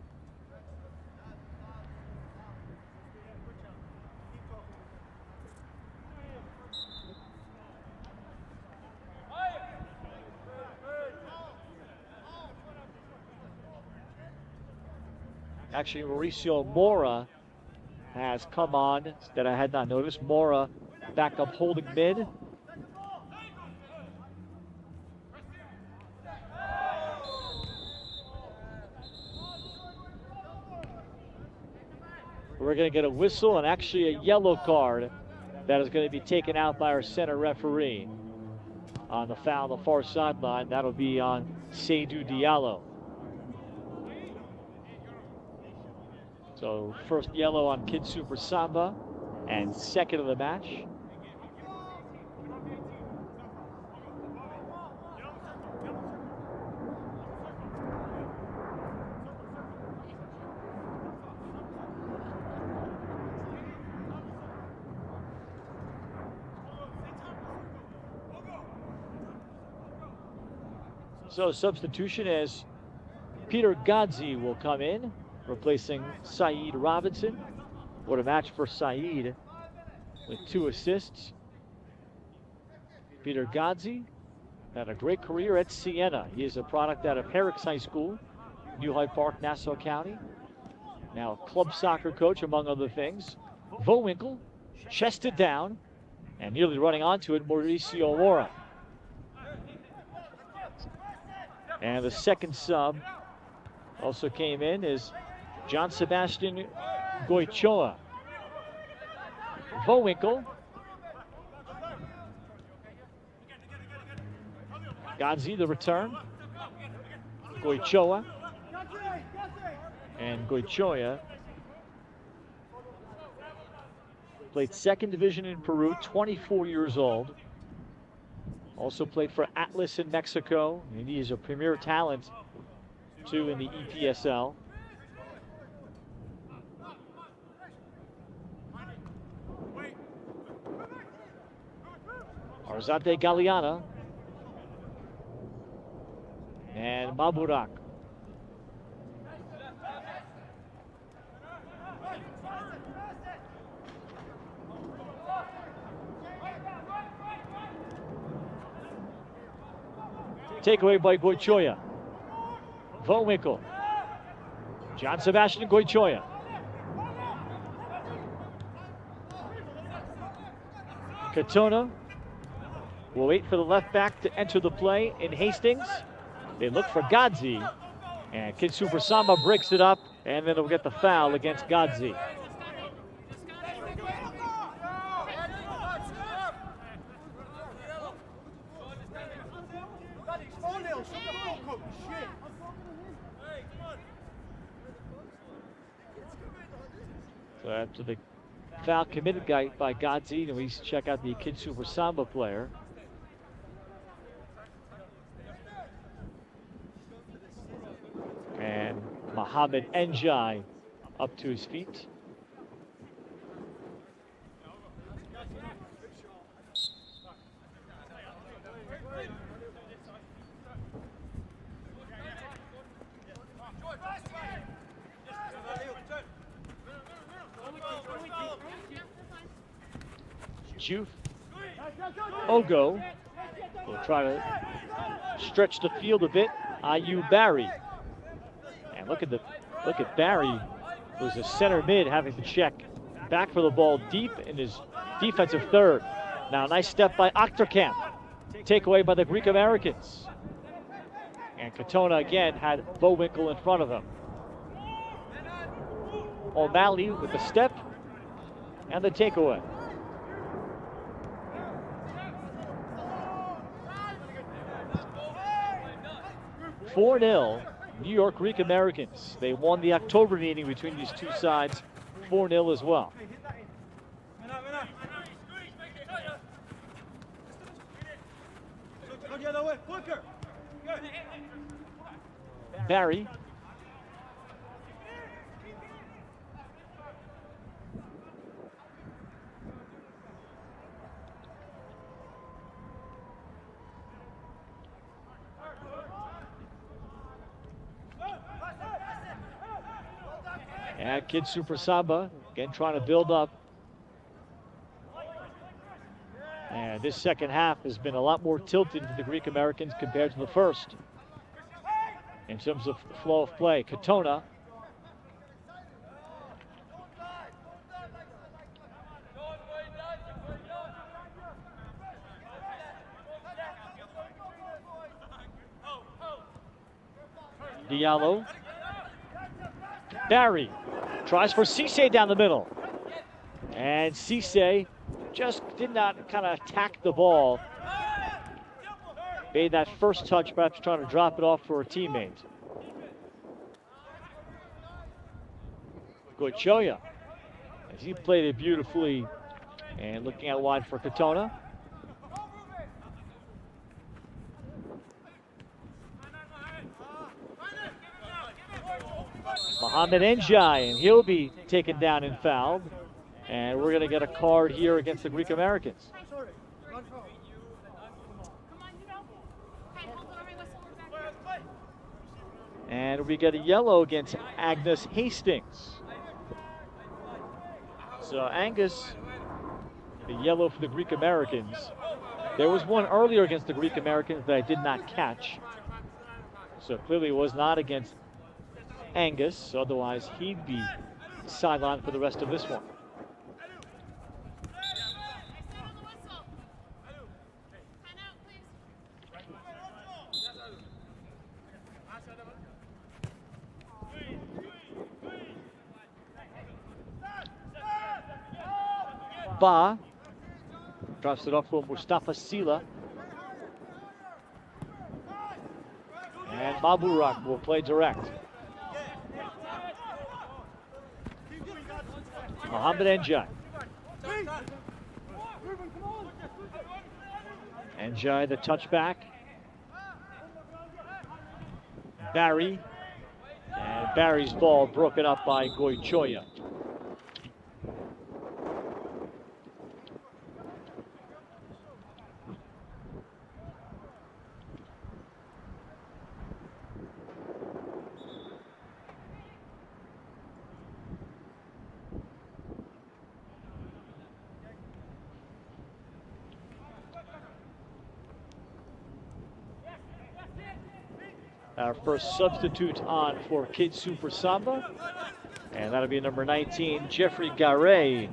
Actually, Mauricio Mora has come on that I had not noticed. Mora back up holding mid. We're going to get a whistle and actually a yellow card that is going to be taken out by our center referee on the foul on the far sideline. That'll be on Seydou Diallo. So first yellow on KidSuper Samba and second of the match. So substitution as Peter Godzi will come in, replacing Saeed Robinson. What a match for Saeed with 2 assists. Peter Godzi had a great career at Siena. He is a product out of Herrick's High School, New Hyde Park, Nassau County. Now club soccer coach, among other things. Vowinkle chested down and nearly running onto it, Mauricio Mora. And the second sub also came in is John Sebastian Goicoa. Vowinkle. Godzi the return. Goicoa. And Goicoa played second division in Peru, 24 years old. Also played for Atlas in Mexico, and he is a premier talent too in the EPSL. Arzate Galeana and Maburak. Takeaway by Goicoa. Vowinkle. John Sebastian Goicoa. Katona will wait for the left back to enter the play in Hastings. They look for Godzi. And KidSuper Samba breaks it up, and then they'll get the foul against Godzi. So after the foul committed by Godzi, and we check out the KidSuper Samba player. Mohamed Njai up to his feet. Juf Ogo will try to stretch the field a bit. IU Barry. And look at Barry, who's a center mid, having to check back for the ball deep in his defensive third. Now nice step by Achterkamp. Takeaway by the Greek Americans. And Katona again had Bowinkle in front of him. O'Malley with the step and the takeaway. (4-0) New York Greek Americans. They won the October meeting between these two sides 4-0 as well. Barry. And KidSuper Samba, again trying to build up. And this second half has been a lot more tilted to the Greek Americans compared to the first. In terms of the flow of play, Katona. Diallo. Barry tries for Cisse down the middle. And Cisse just did not kind of attack the ball. Made that first touch, perhaps trying to drop it off for a teammate. Goichoya, as he played it beautifully. And looking out wide for Katona. Mohamed Njai, and he'll be taken down and fouled. And we're going to get a card here against the Greek Americans. And we get a yellow against Agnes Hastings. So Angus, the yellow for the Greek Americans. There was one earlier against the Greek Americans that I did not catch. So clearly it was not against Angus, otherwise he'd be sidelined for the rest of this one. Ba drops it off for Mustafa Sila. And Maburak will play direct. Mohamed Njai. Njai the touchback. Barry. And Barry's ball broken up by Goichoya. Our first substitute on for KidSuper Samba. And that'll be number 19, Jeffrey Garay,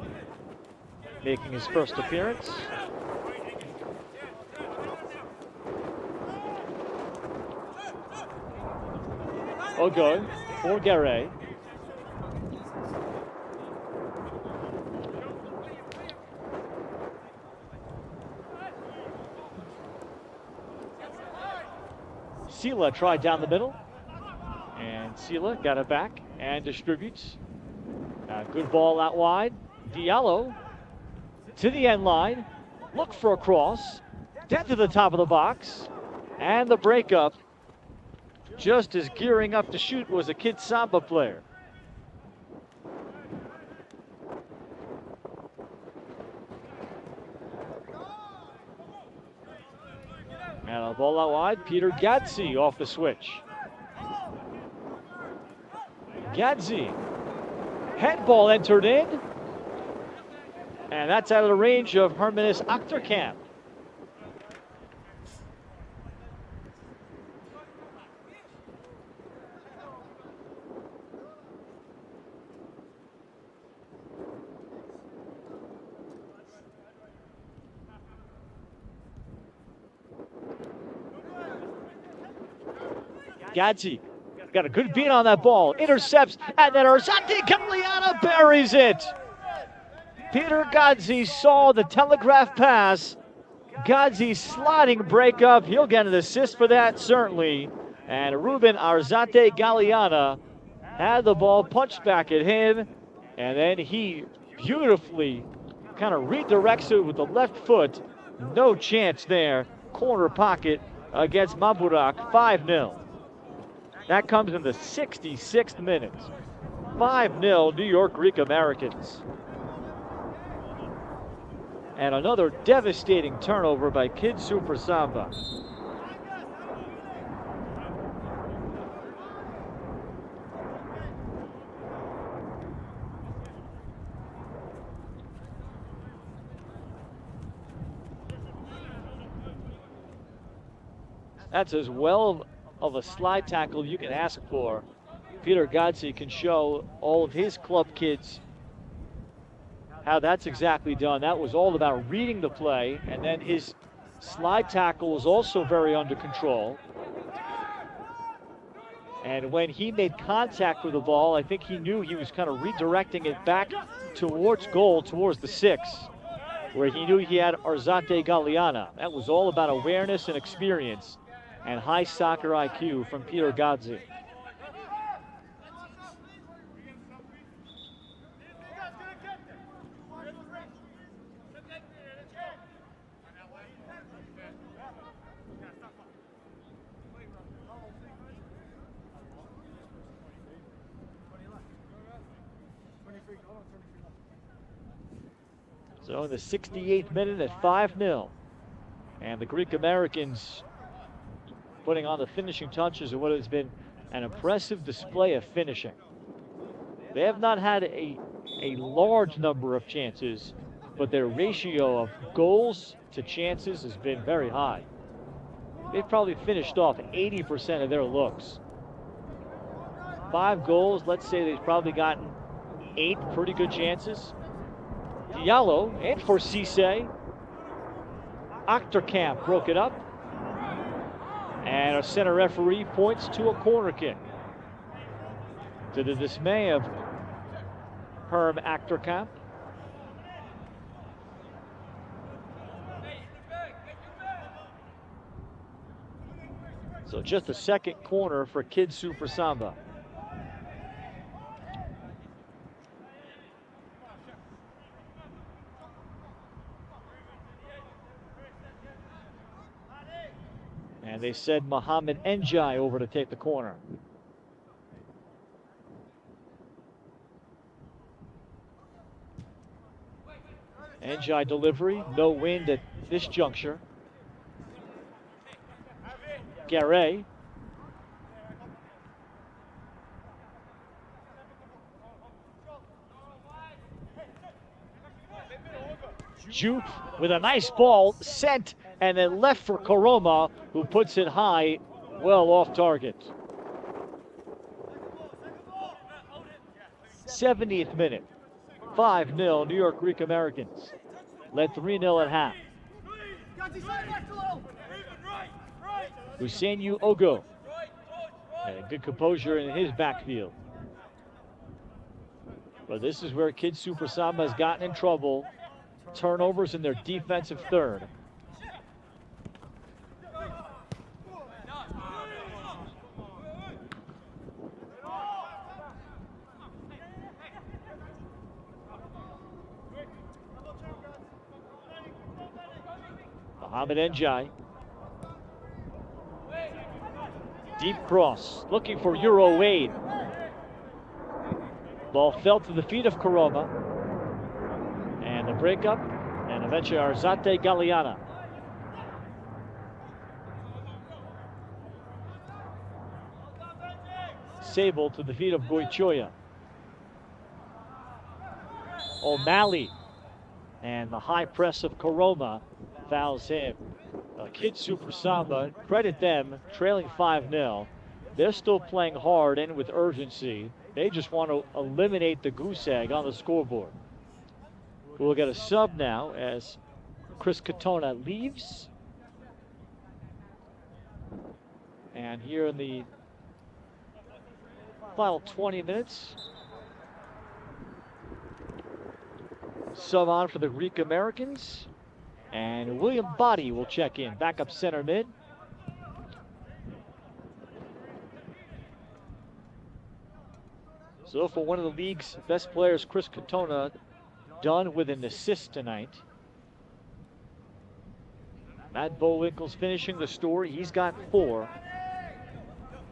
making his first appearance. Ogo for Garay. Sila tried down the middle, and Sila got it back and distributes. Good ball out wide. Diallo to the end line. Look for a cross. Down to the top of the box. And the breakup just as gearing up to shoot was a Kid Samba player. And a ball out wide, Peter Gadzi off the switch. Gadzi, head ball entered in, and that's out of the range of Hermanis Achterkamp. Gadzi got a good beat on that ball, intercepts, and then Arzate Gagliana buries it. Peter Gadzi saw the telegraph pass. Gadzi sliding breakup. He'll get an assist for that, certainly. And Ruben Arzate Gagliana had the ball punched back at him, and then he beautifully kind of redirects it with the left foot. No chance there. Corner pocket against Maburak, 5-0. That comes in the 66th minute. 5-0 New York Greek Americans. And another devastating turnover by KidSuper Samba. That's as well of a slide tackle you can ask for. Peter Gadzi can show all of his club kids how that's exactly done. That was all about reading the play, and then his slide tackle was also very under control. And when he made contact with the ball, I think he knew he was kind of redirecting it back towards goal, towards the 6, where he knew he had Arzate Gagliana. That was all about awareness and experience and high soccer IQ from Peter Gadzi. So in the 68th minute at 5-0. And the Greek Americans putting on the finishing touches of what has been an impressive display of finishing. They have not had a large number of chances, but their ratio of goals to chances has been very high. They've probably finished off 80% of their looks. 5 goals, let's say they've probably gotten 8 pretty good chances. Diallo and for Cisse. Achterkamp broke it up. And our center referee points to a corner kick. To the dismay of Herm Achterkamp. So just a second corner for KidSuper Samba. And they said Mohamed Njai over to take the corner. Njai delivery, no wind at this juncture. Garay. Jupe with a nice ball sent and then left for Koroma, who puts it high, well off target. 70th minute, 5-0 New York Greek Americans. Led 3-0 at half. Husseinu Ogo. And a good composure in his backfield. But this is where KidSuper Samba has gotten in trouble. Turnovers in their defensive third. Mohamed Njai. Deep cross, looking for Euro Wade. Ball fell to the feet of Koroma. And the breakup, and eventually Arzate Galeana. Sable to the feet of Goichoya. O'Malley. And the high press of Koroma fouls him. KidSuper Samba, credit them, trailing 5-0. They're still playing hard and with urgency. They just want to eliminate the goose egg on the scoreboard. We'll get a sub now as Chris Katona leaves. And here in the final 20 minutes, sub on for the Greek Americans. And William Body will check in, backup center mid. So for one of the league's best players, Chris Katona, done with an assist tonight. Matt Bowinkle's finishing the story. He's got 4.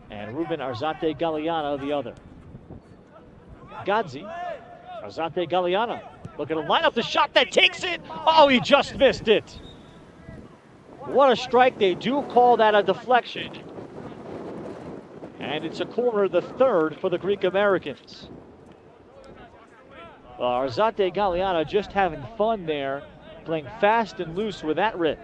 And Ruben Arzate Galeana the other. Gadzi, Arzate Galeana. Looking to line up the shot that takes it. Oh, he just missed it. What a strike. They do call that a deflection. And it's a corner, the 3rd for the Greek Americans. Arzate Galeana just having fun there, playing fast and loose with that rip.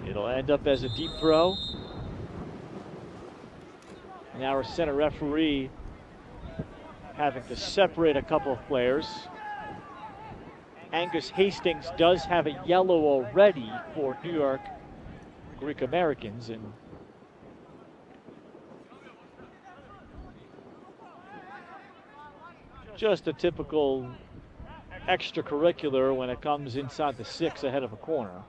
It'll end up as a deep throw. And our center referee having to separate a couple of players. Angus Hastings does have a yellow already for New York Greek Americans. And just a typical extracurricular when it comes inside the 6 ahead of a corner.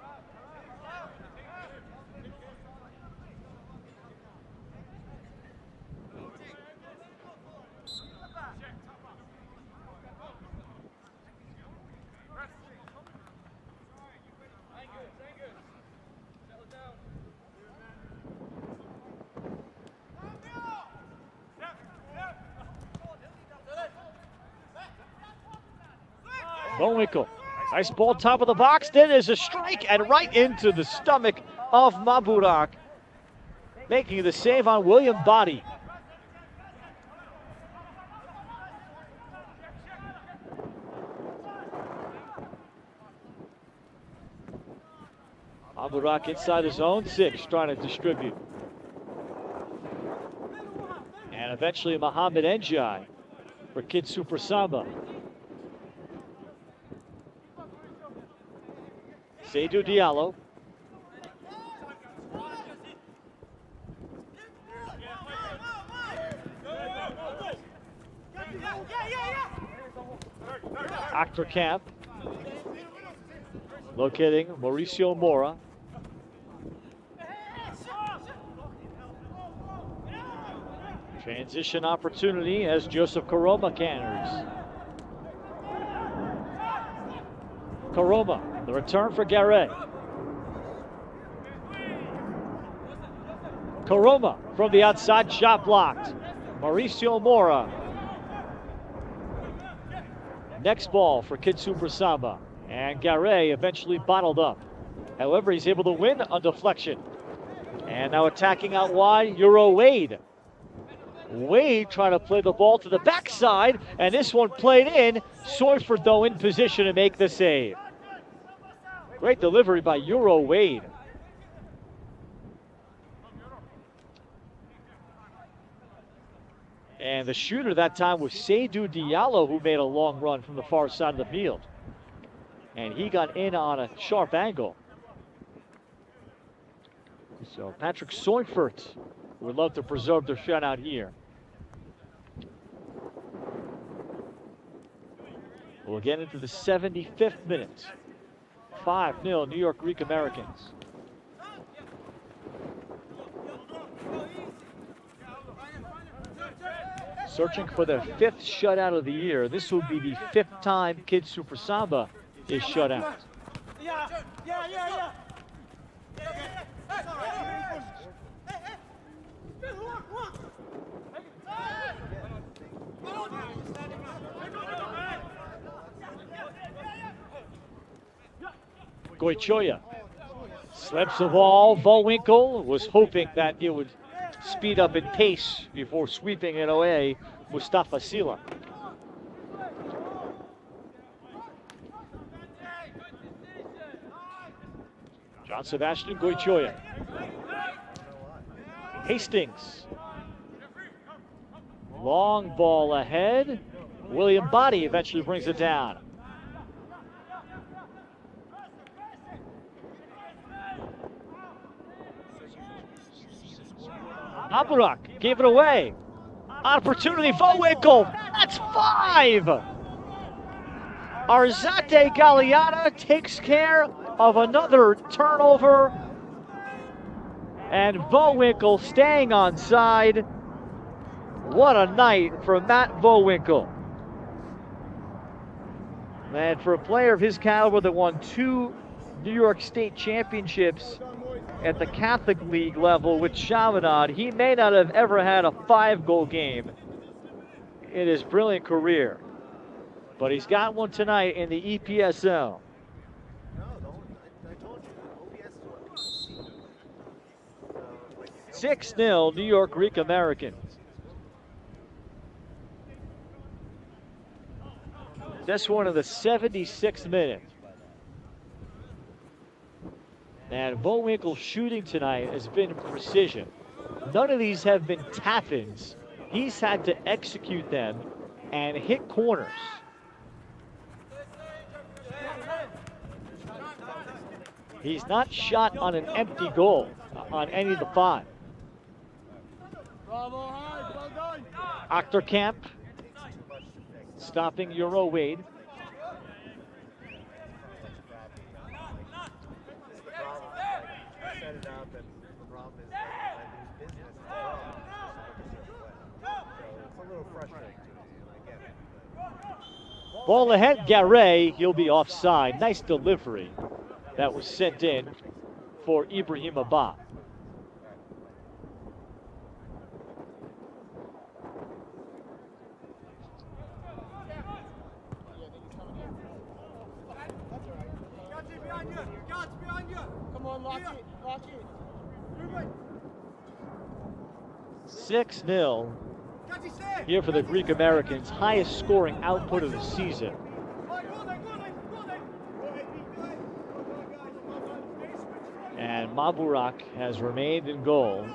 Bowinkle, nice ball top of the box. Then there's a strike and right into the stomach of Maburak, making the save on William Body. Maburak inside his own 6, trying to distribute. And eventually Mohamed Njai for KidSuper Samba. Seydou Diallo. Actor Camp. Locating Mauricio Mora. Transition opportunity as Joseph Koroma canters. Koroma, the return for Garay. Koroma from the outside, shot blocked. Mauricio Mora. Next ball for KidSuper Samba. And Garay eventually bottled up. However, he's able to win a deflection. And now attacking out wide, Euro Wade. Wade trying to play the ball to the backside, and this one played in. Soyford, though, in position to make the save. Great delivery by Euro Wade. And the shooter that time was Seydou Diallo, who made a long run from the far side of the field. And he got in on a sharp angle. So Patrick Soyford would love to preserve their shutout here. We'll get into the 75th minute. 5-0 New York Greek Americans. Searching for their 5th shutout of the year. This will be the 5th time KidSuper Samba is shut out. Goichoya slips the ball. Vowinkle was hoping that it would speed up in pace before sweeping it away. Mustafa Sila. John Sebastian Goichoya. Hastings. Long ball ahead. William Body eventually brings it down. Aburak gave it away. Opportunity, Vowinkle. That's 5. Arzate Galeana takes care of another turnover. And Vowinkle staying on side. What a night for Matt Vowinkle. And for a player of his caliber that won 2 New York State championships at the Catholic League level with Chaminade, he may not have ever had a 5-goal game in his brilliant career. But he's got one tonight in the EPSL. 6-0 New York Greek Americans. This one in the 76th minute. And Vowinkle's shooting tonight has been precision. None of these have been tap-ins. He's had to execute them and hit corners. He's not shot on an empty goal on any of the 5. Achterkamp stopping Euro Wade. Ball ahead, Garay. He'll be offside. Nice delivery that was sent in for Ibrahim Abba. Come on, lock it. 6-0 here for the Greek Americans, highest scoring output of the season. And Maburak has remained in goal.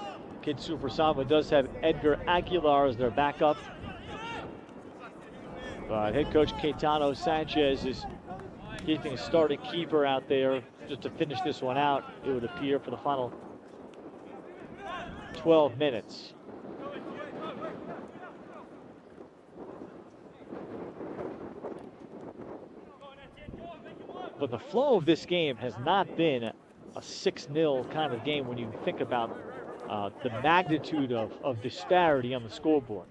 KidSuper Samba does have Edgar Aguilar as their backup. But head coach Caetano Sanchez is keeping a starting keeper out there just to finish this one out, it would appear, for the final 12 minutes. But the flow of this game has not been a 6-0 kind of game when you think about the magnitude of disparity on the scoreboard.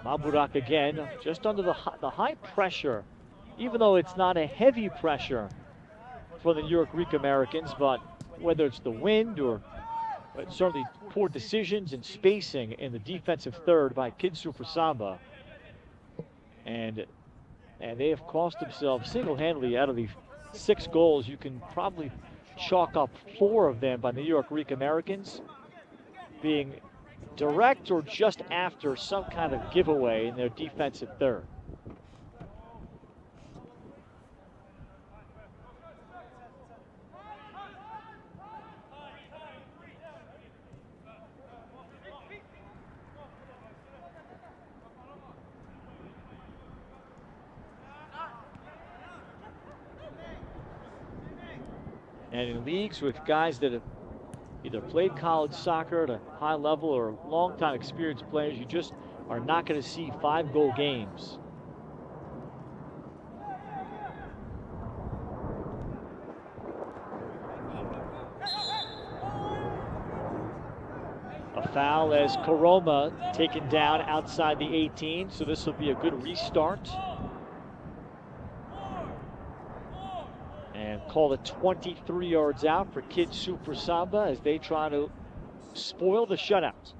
Maburak again, just under the high pressure, even though it's not a heavy pressure for the New York Greek Americans, but whether it's the wind or certainly poor decisions and spacing in the defensive third by KidSuper Samba. And they have cost themselves single-handedly out of the 6 goals. You can probably chalk up 4 of them by the New York Greek Americans being direct or just after some kind of giveaway in their defensive third. And in leagues with guys that have either played college soccer at a high level or long-time experienced players, you just are not going to see 5-goal games. A foul as Koroma taken down outside the 18, so this will be a good restart. And call it 23 yards out for KidSuper Samba as they try to spoil the shutout.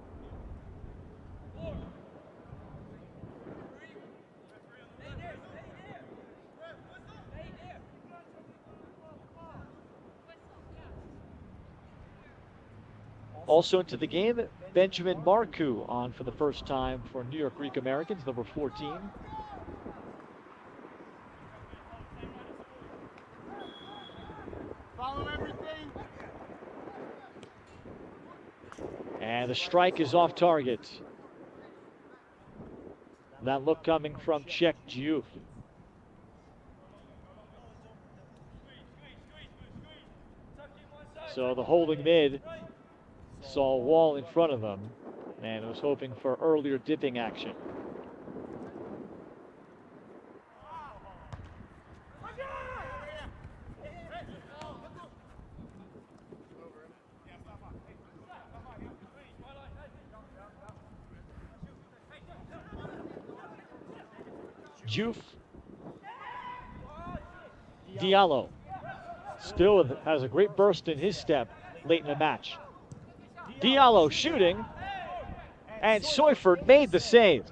Also into the game, Benjamin Marcoux on for the first time for New York Greek Americans, number 14. Follow everything. And the strike is off target. That look coming from Czech Diouf. So the holding mid saw a wall in front of them and was hoping for earlier dipping action. Diouf. Diallo still has a great burst in his step late in the match. Diallo shooting, and Seufert made the save.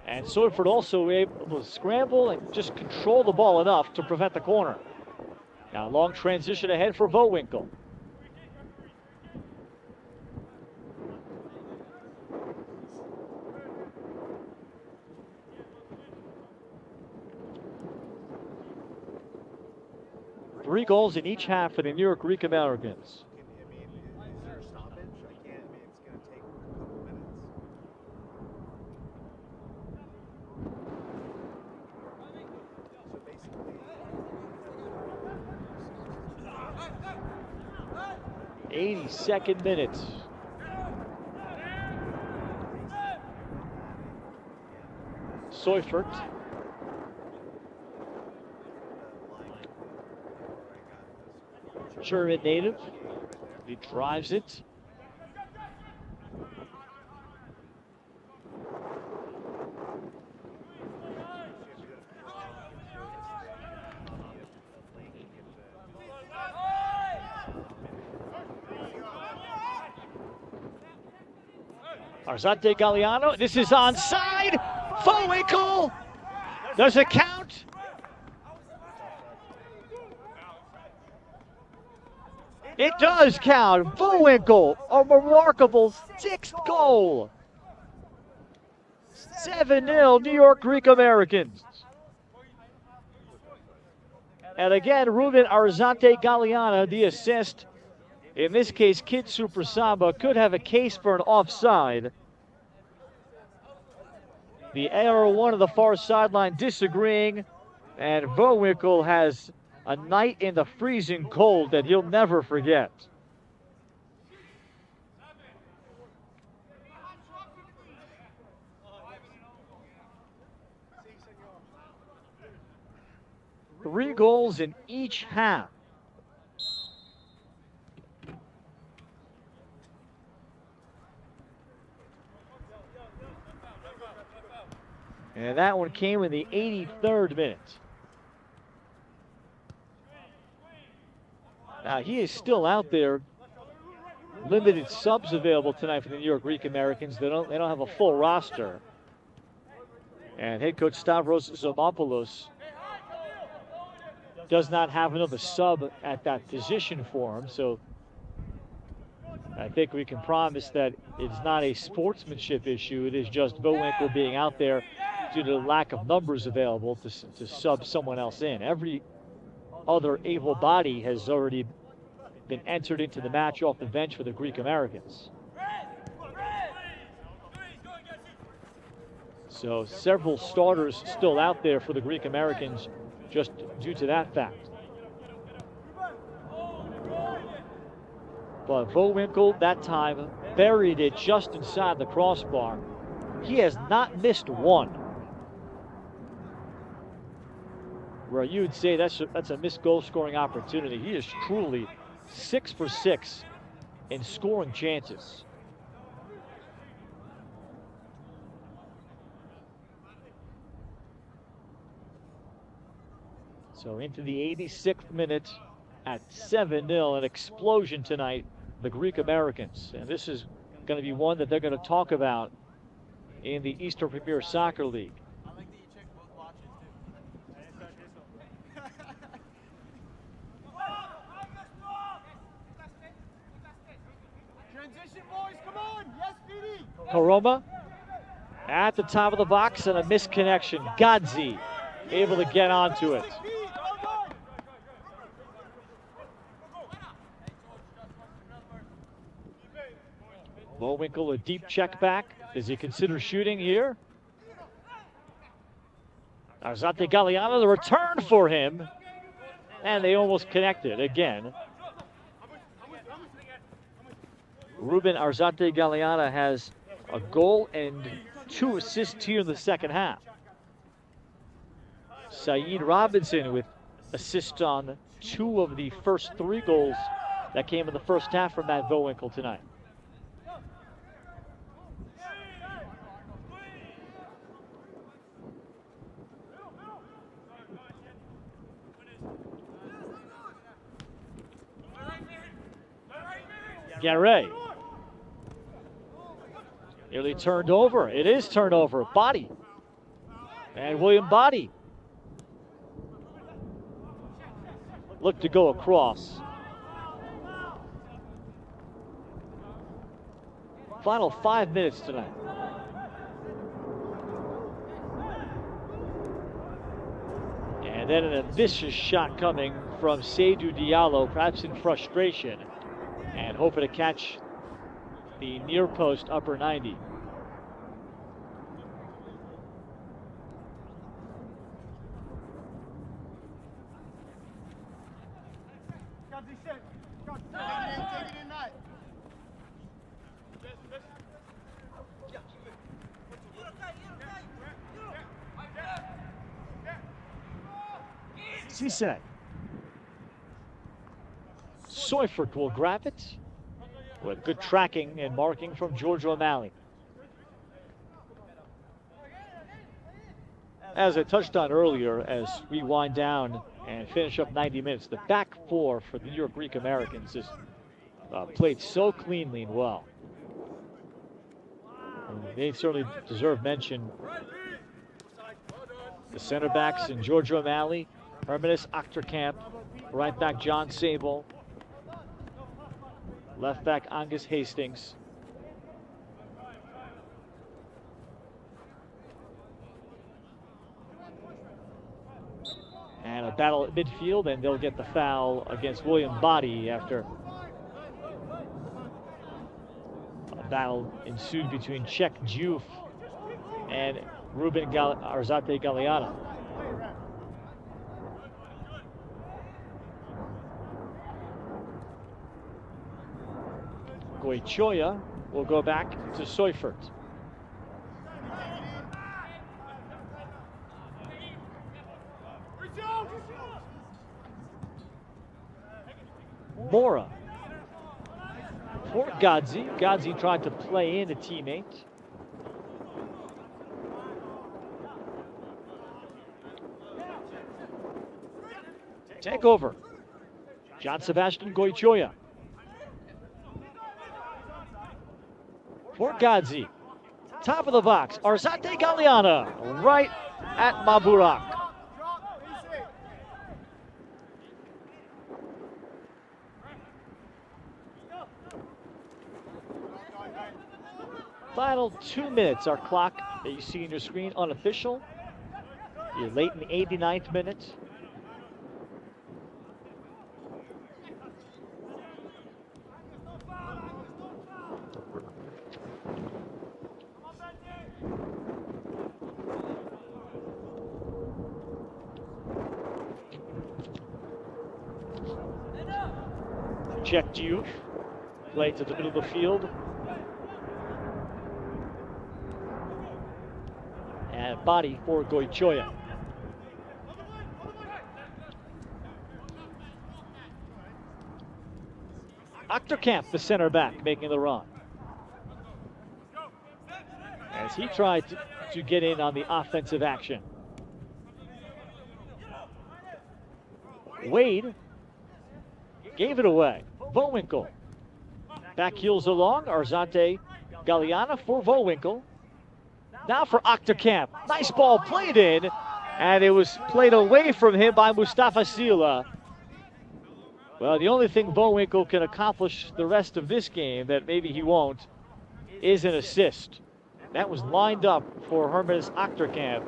And Seufert also able to scramble and just control the ball enough to prevent the corner. Now long transition ahead for Vowinkle. Three goals in each half for the New York Greek Americans. I mean, is there a stoppage? I can't. I mean, it's going to take a couple minutes. So basically, 82nd minute. Seufert. German native. He drives it. Arzate Galliano. This is onside. Vowinkle. Does it count? It does count. Vowinkle, a remarkable 6th goal. 7-0 New York Greek Americans. And again, Ruben Arzate Galliana, the assist. In this case, KidSuper Samba could have a case for an offside. The AR1 of the far sideline disagreeing, and Vowinkle has a night in the freezing cold that he'll never forget. Three goals in each half. And that one came in the 83rd minute. Now, he is still out there. Limited subs available tonight for the New York Greek Americans. They don't have a full roster. And head coach Stavros Zomopoulos does not have another sub at that position for him. So I think we can promise that it's not a sportsmanship issue. It is just Vowinkle being out there due to the lack of numbers available to sub someone else in. Every other able body has already been entered into the match off the bench for the Greek Americans. So several starters still out there for the Greek Americans just due to that fact. But Vowinkle that time buried it just inside the crossbar. He has not missed one. Where you'd say that's a missed goal scoring opportunity. He is truly 6 for 6 in scoring chances. So into the 86th minute at 7-0, an explosion tonight, the Greek Americans. And this is going to be one that they're going to talk about in the Eastern Premier Soccer League. I like that you check both watches too. Transition, boys, come on! Yes, PD! Karoma at the top of the box and a misconnection. Godzi able to get onto it. Bowinkle, a deep check back. Does he consider shooting here? Arzate Galeano, the return for him. And they almost connected again. Ruben Arzate Galeano has a goal and 2 assists here in the second half. Saeed Robinson with assists on 2 of the first 3 goals that came in the first half from Matt Bowinkle tonight. Garay. Nearly turned over. It is turned over. Body. And William Body looked to go across. Final 5 minutes tonight. And then an ambitious shot coming from Seydou Diallo, perhaps in frustration, and hoping to catch the near post upper 90. Cisse. Seufert will grab it with good tracking and marking from Giorgio O'Malley. As I touched on earlier, as we wind down and finish up 90 minutes, the back 4 for the New York Greek Americans is played so cleanly and well. And they certainly deserve mention. The center backs in Giorgio O'Malley, Hermanus Achterkamp, right back John Sable, left back Angus Hastings. And a battle at midfield, and they'll get the foul against William Body after a battle ensued between Czech Diouf and Ruben Arzate Galeano. Goicoya will go back to Seufert. Mora for Godzi. Godzi tried to play in a teammate. Take over. John Sebastian Goicoya. For Godzi. Top of the box. Arzate Galeano right at Maburak. Final 2 minutes, our clock that you see on your screen, unofficial. You're late in the 89th minute. Czech Diouf, play to the middle of the field. And Body for Goicoya. Achterkamp, the center back, making the run. As he tried to get in on the offensive action. Wade gave it away. Vowinkle. Back heels along. Arzate Galeana for Vowinkle. Now for Achterkamp. Nice ball played in. And it was played away from him by Mustafa Sila. Well, the only thing Vowinkle can accomplish the rest of this game that maybe he won't is an assist. That was lined up for Hermes Achterkamp.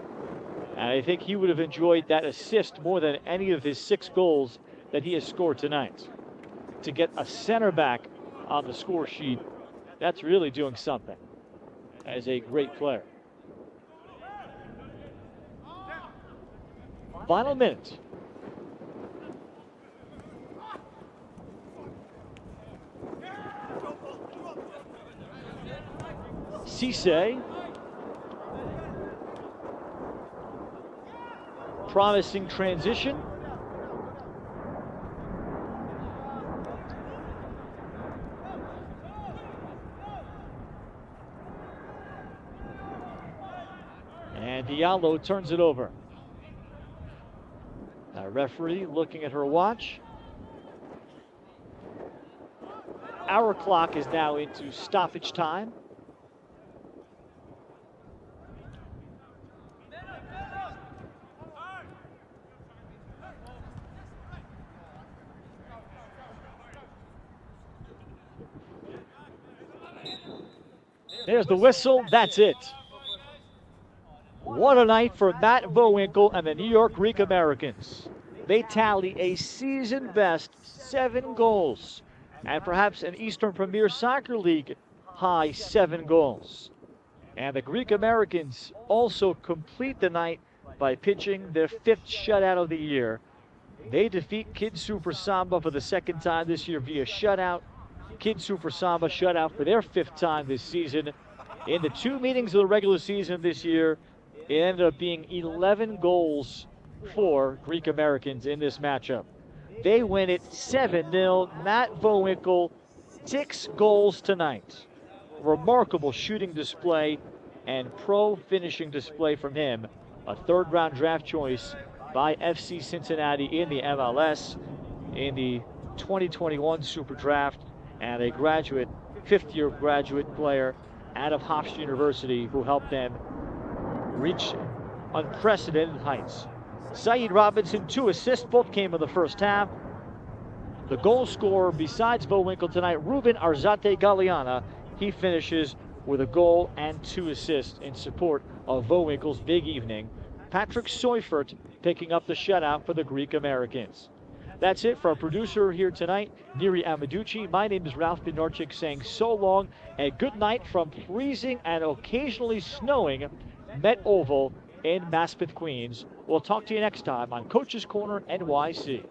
And I think he would have enjoyed that assist more than any of his 6 goals that he has scored tonight. To get a center back on the score sheet, that's really doing something as a great player. Final minute. Cisse. Promising transition. And Diallo turns it over. A referee looking at her watch. Our clock is now into stoppage time. There's the whistle. That's it. What a night for Matt Vowinkle and the New York Greek Americans. They tally a season-best 7 goals and perhaps an Eastern Premier Soccer League high 7 goals. And the Greek Americans also complete the night by pitching their 5th shutout of the year. They defeat KidSuper Samba for the 2nd time this year via shutout. KidSuper Samba shutout for their 5th time this season. In the 2 meetings of the regular season this year, it ended up being 11 goals for Greek Americans in this matchup. They win it 7-0. Matt Vowinkle, 6 goals tonight. Remarkable shooting display and pro finishing display from him. A 3rd round draft choice by FC Cincinnati in the MLS in the 2021 Super Draft, and a graduate, 5th-year graduate player out of Hofstra University who helped them reach unprecedented heights. Saeed Robinson, 2 assists, both came in the first half. The goal scorer besides Vowinkle tonight, Ruben Arzate Galeana, he finishes with a goal and 2 assists in support of Vowinkle's big evening. Patrick Seufert picking up the shutout for the Greek Americans. That's it for our producer here tonight, Neri Amaducci. My name is Ralph Benarchik saying so long and good night from freezing and occasionally snowing Met Oval in Maspeth, Queens. We'll talk to you next time on Coach's Corner NYC.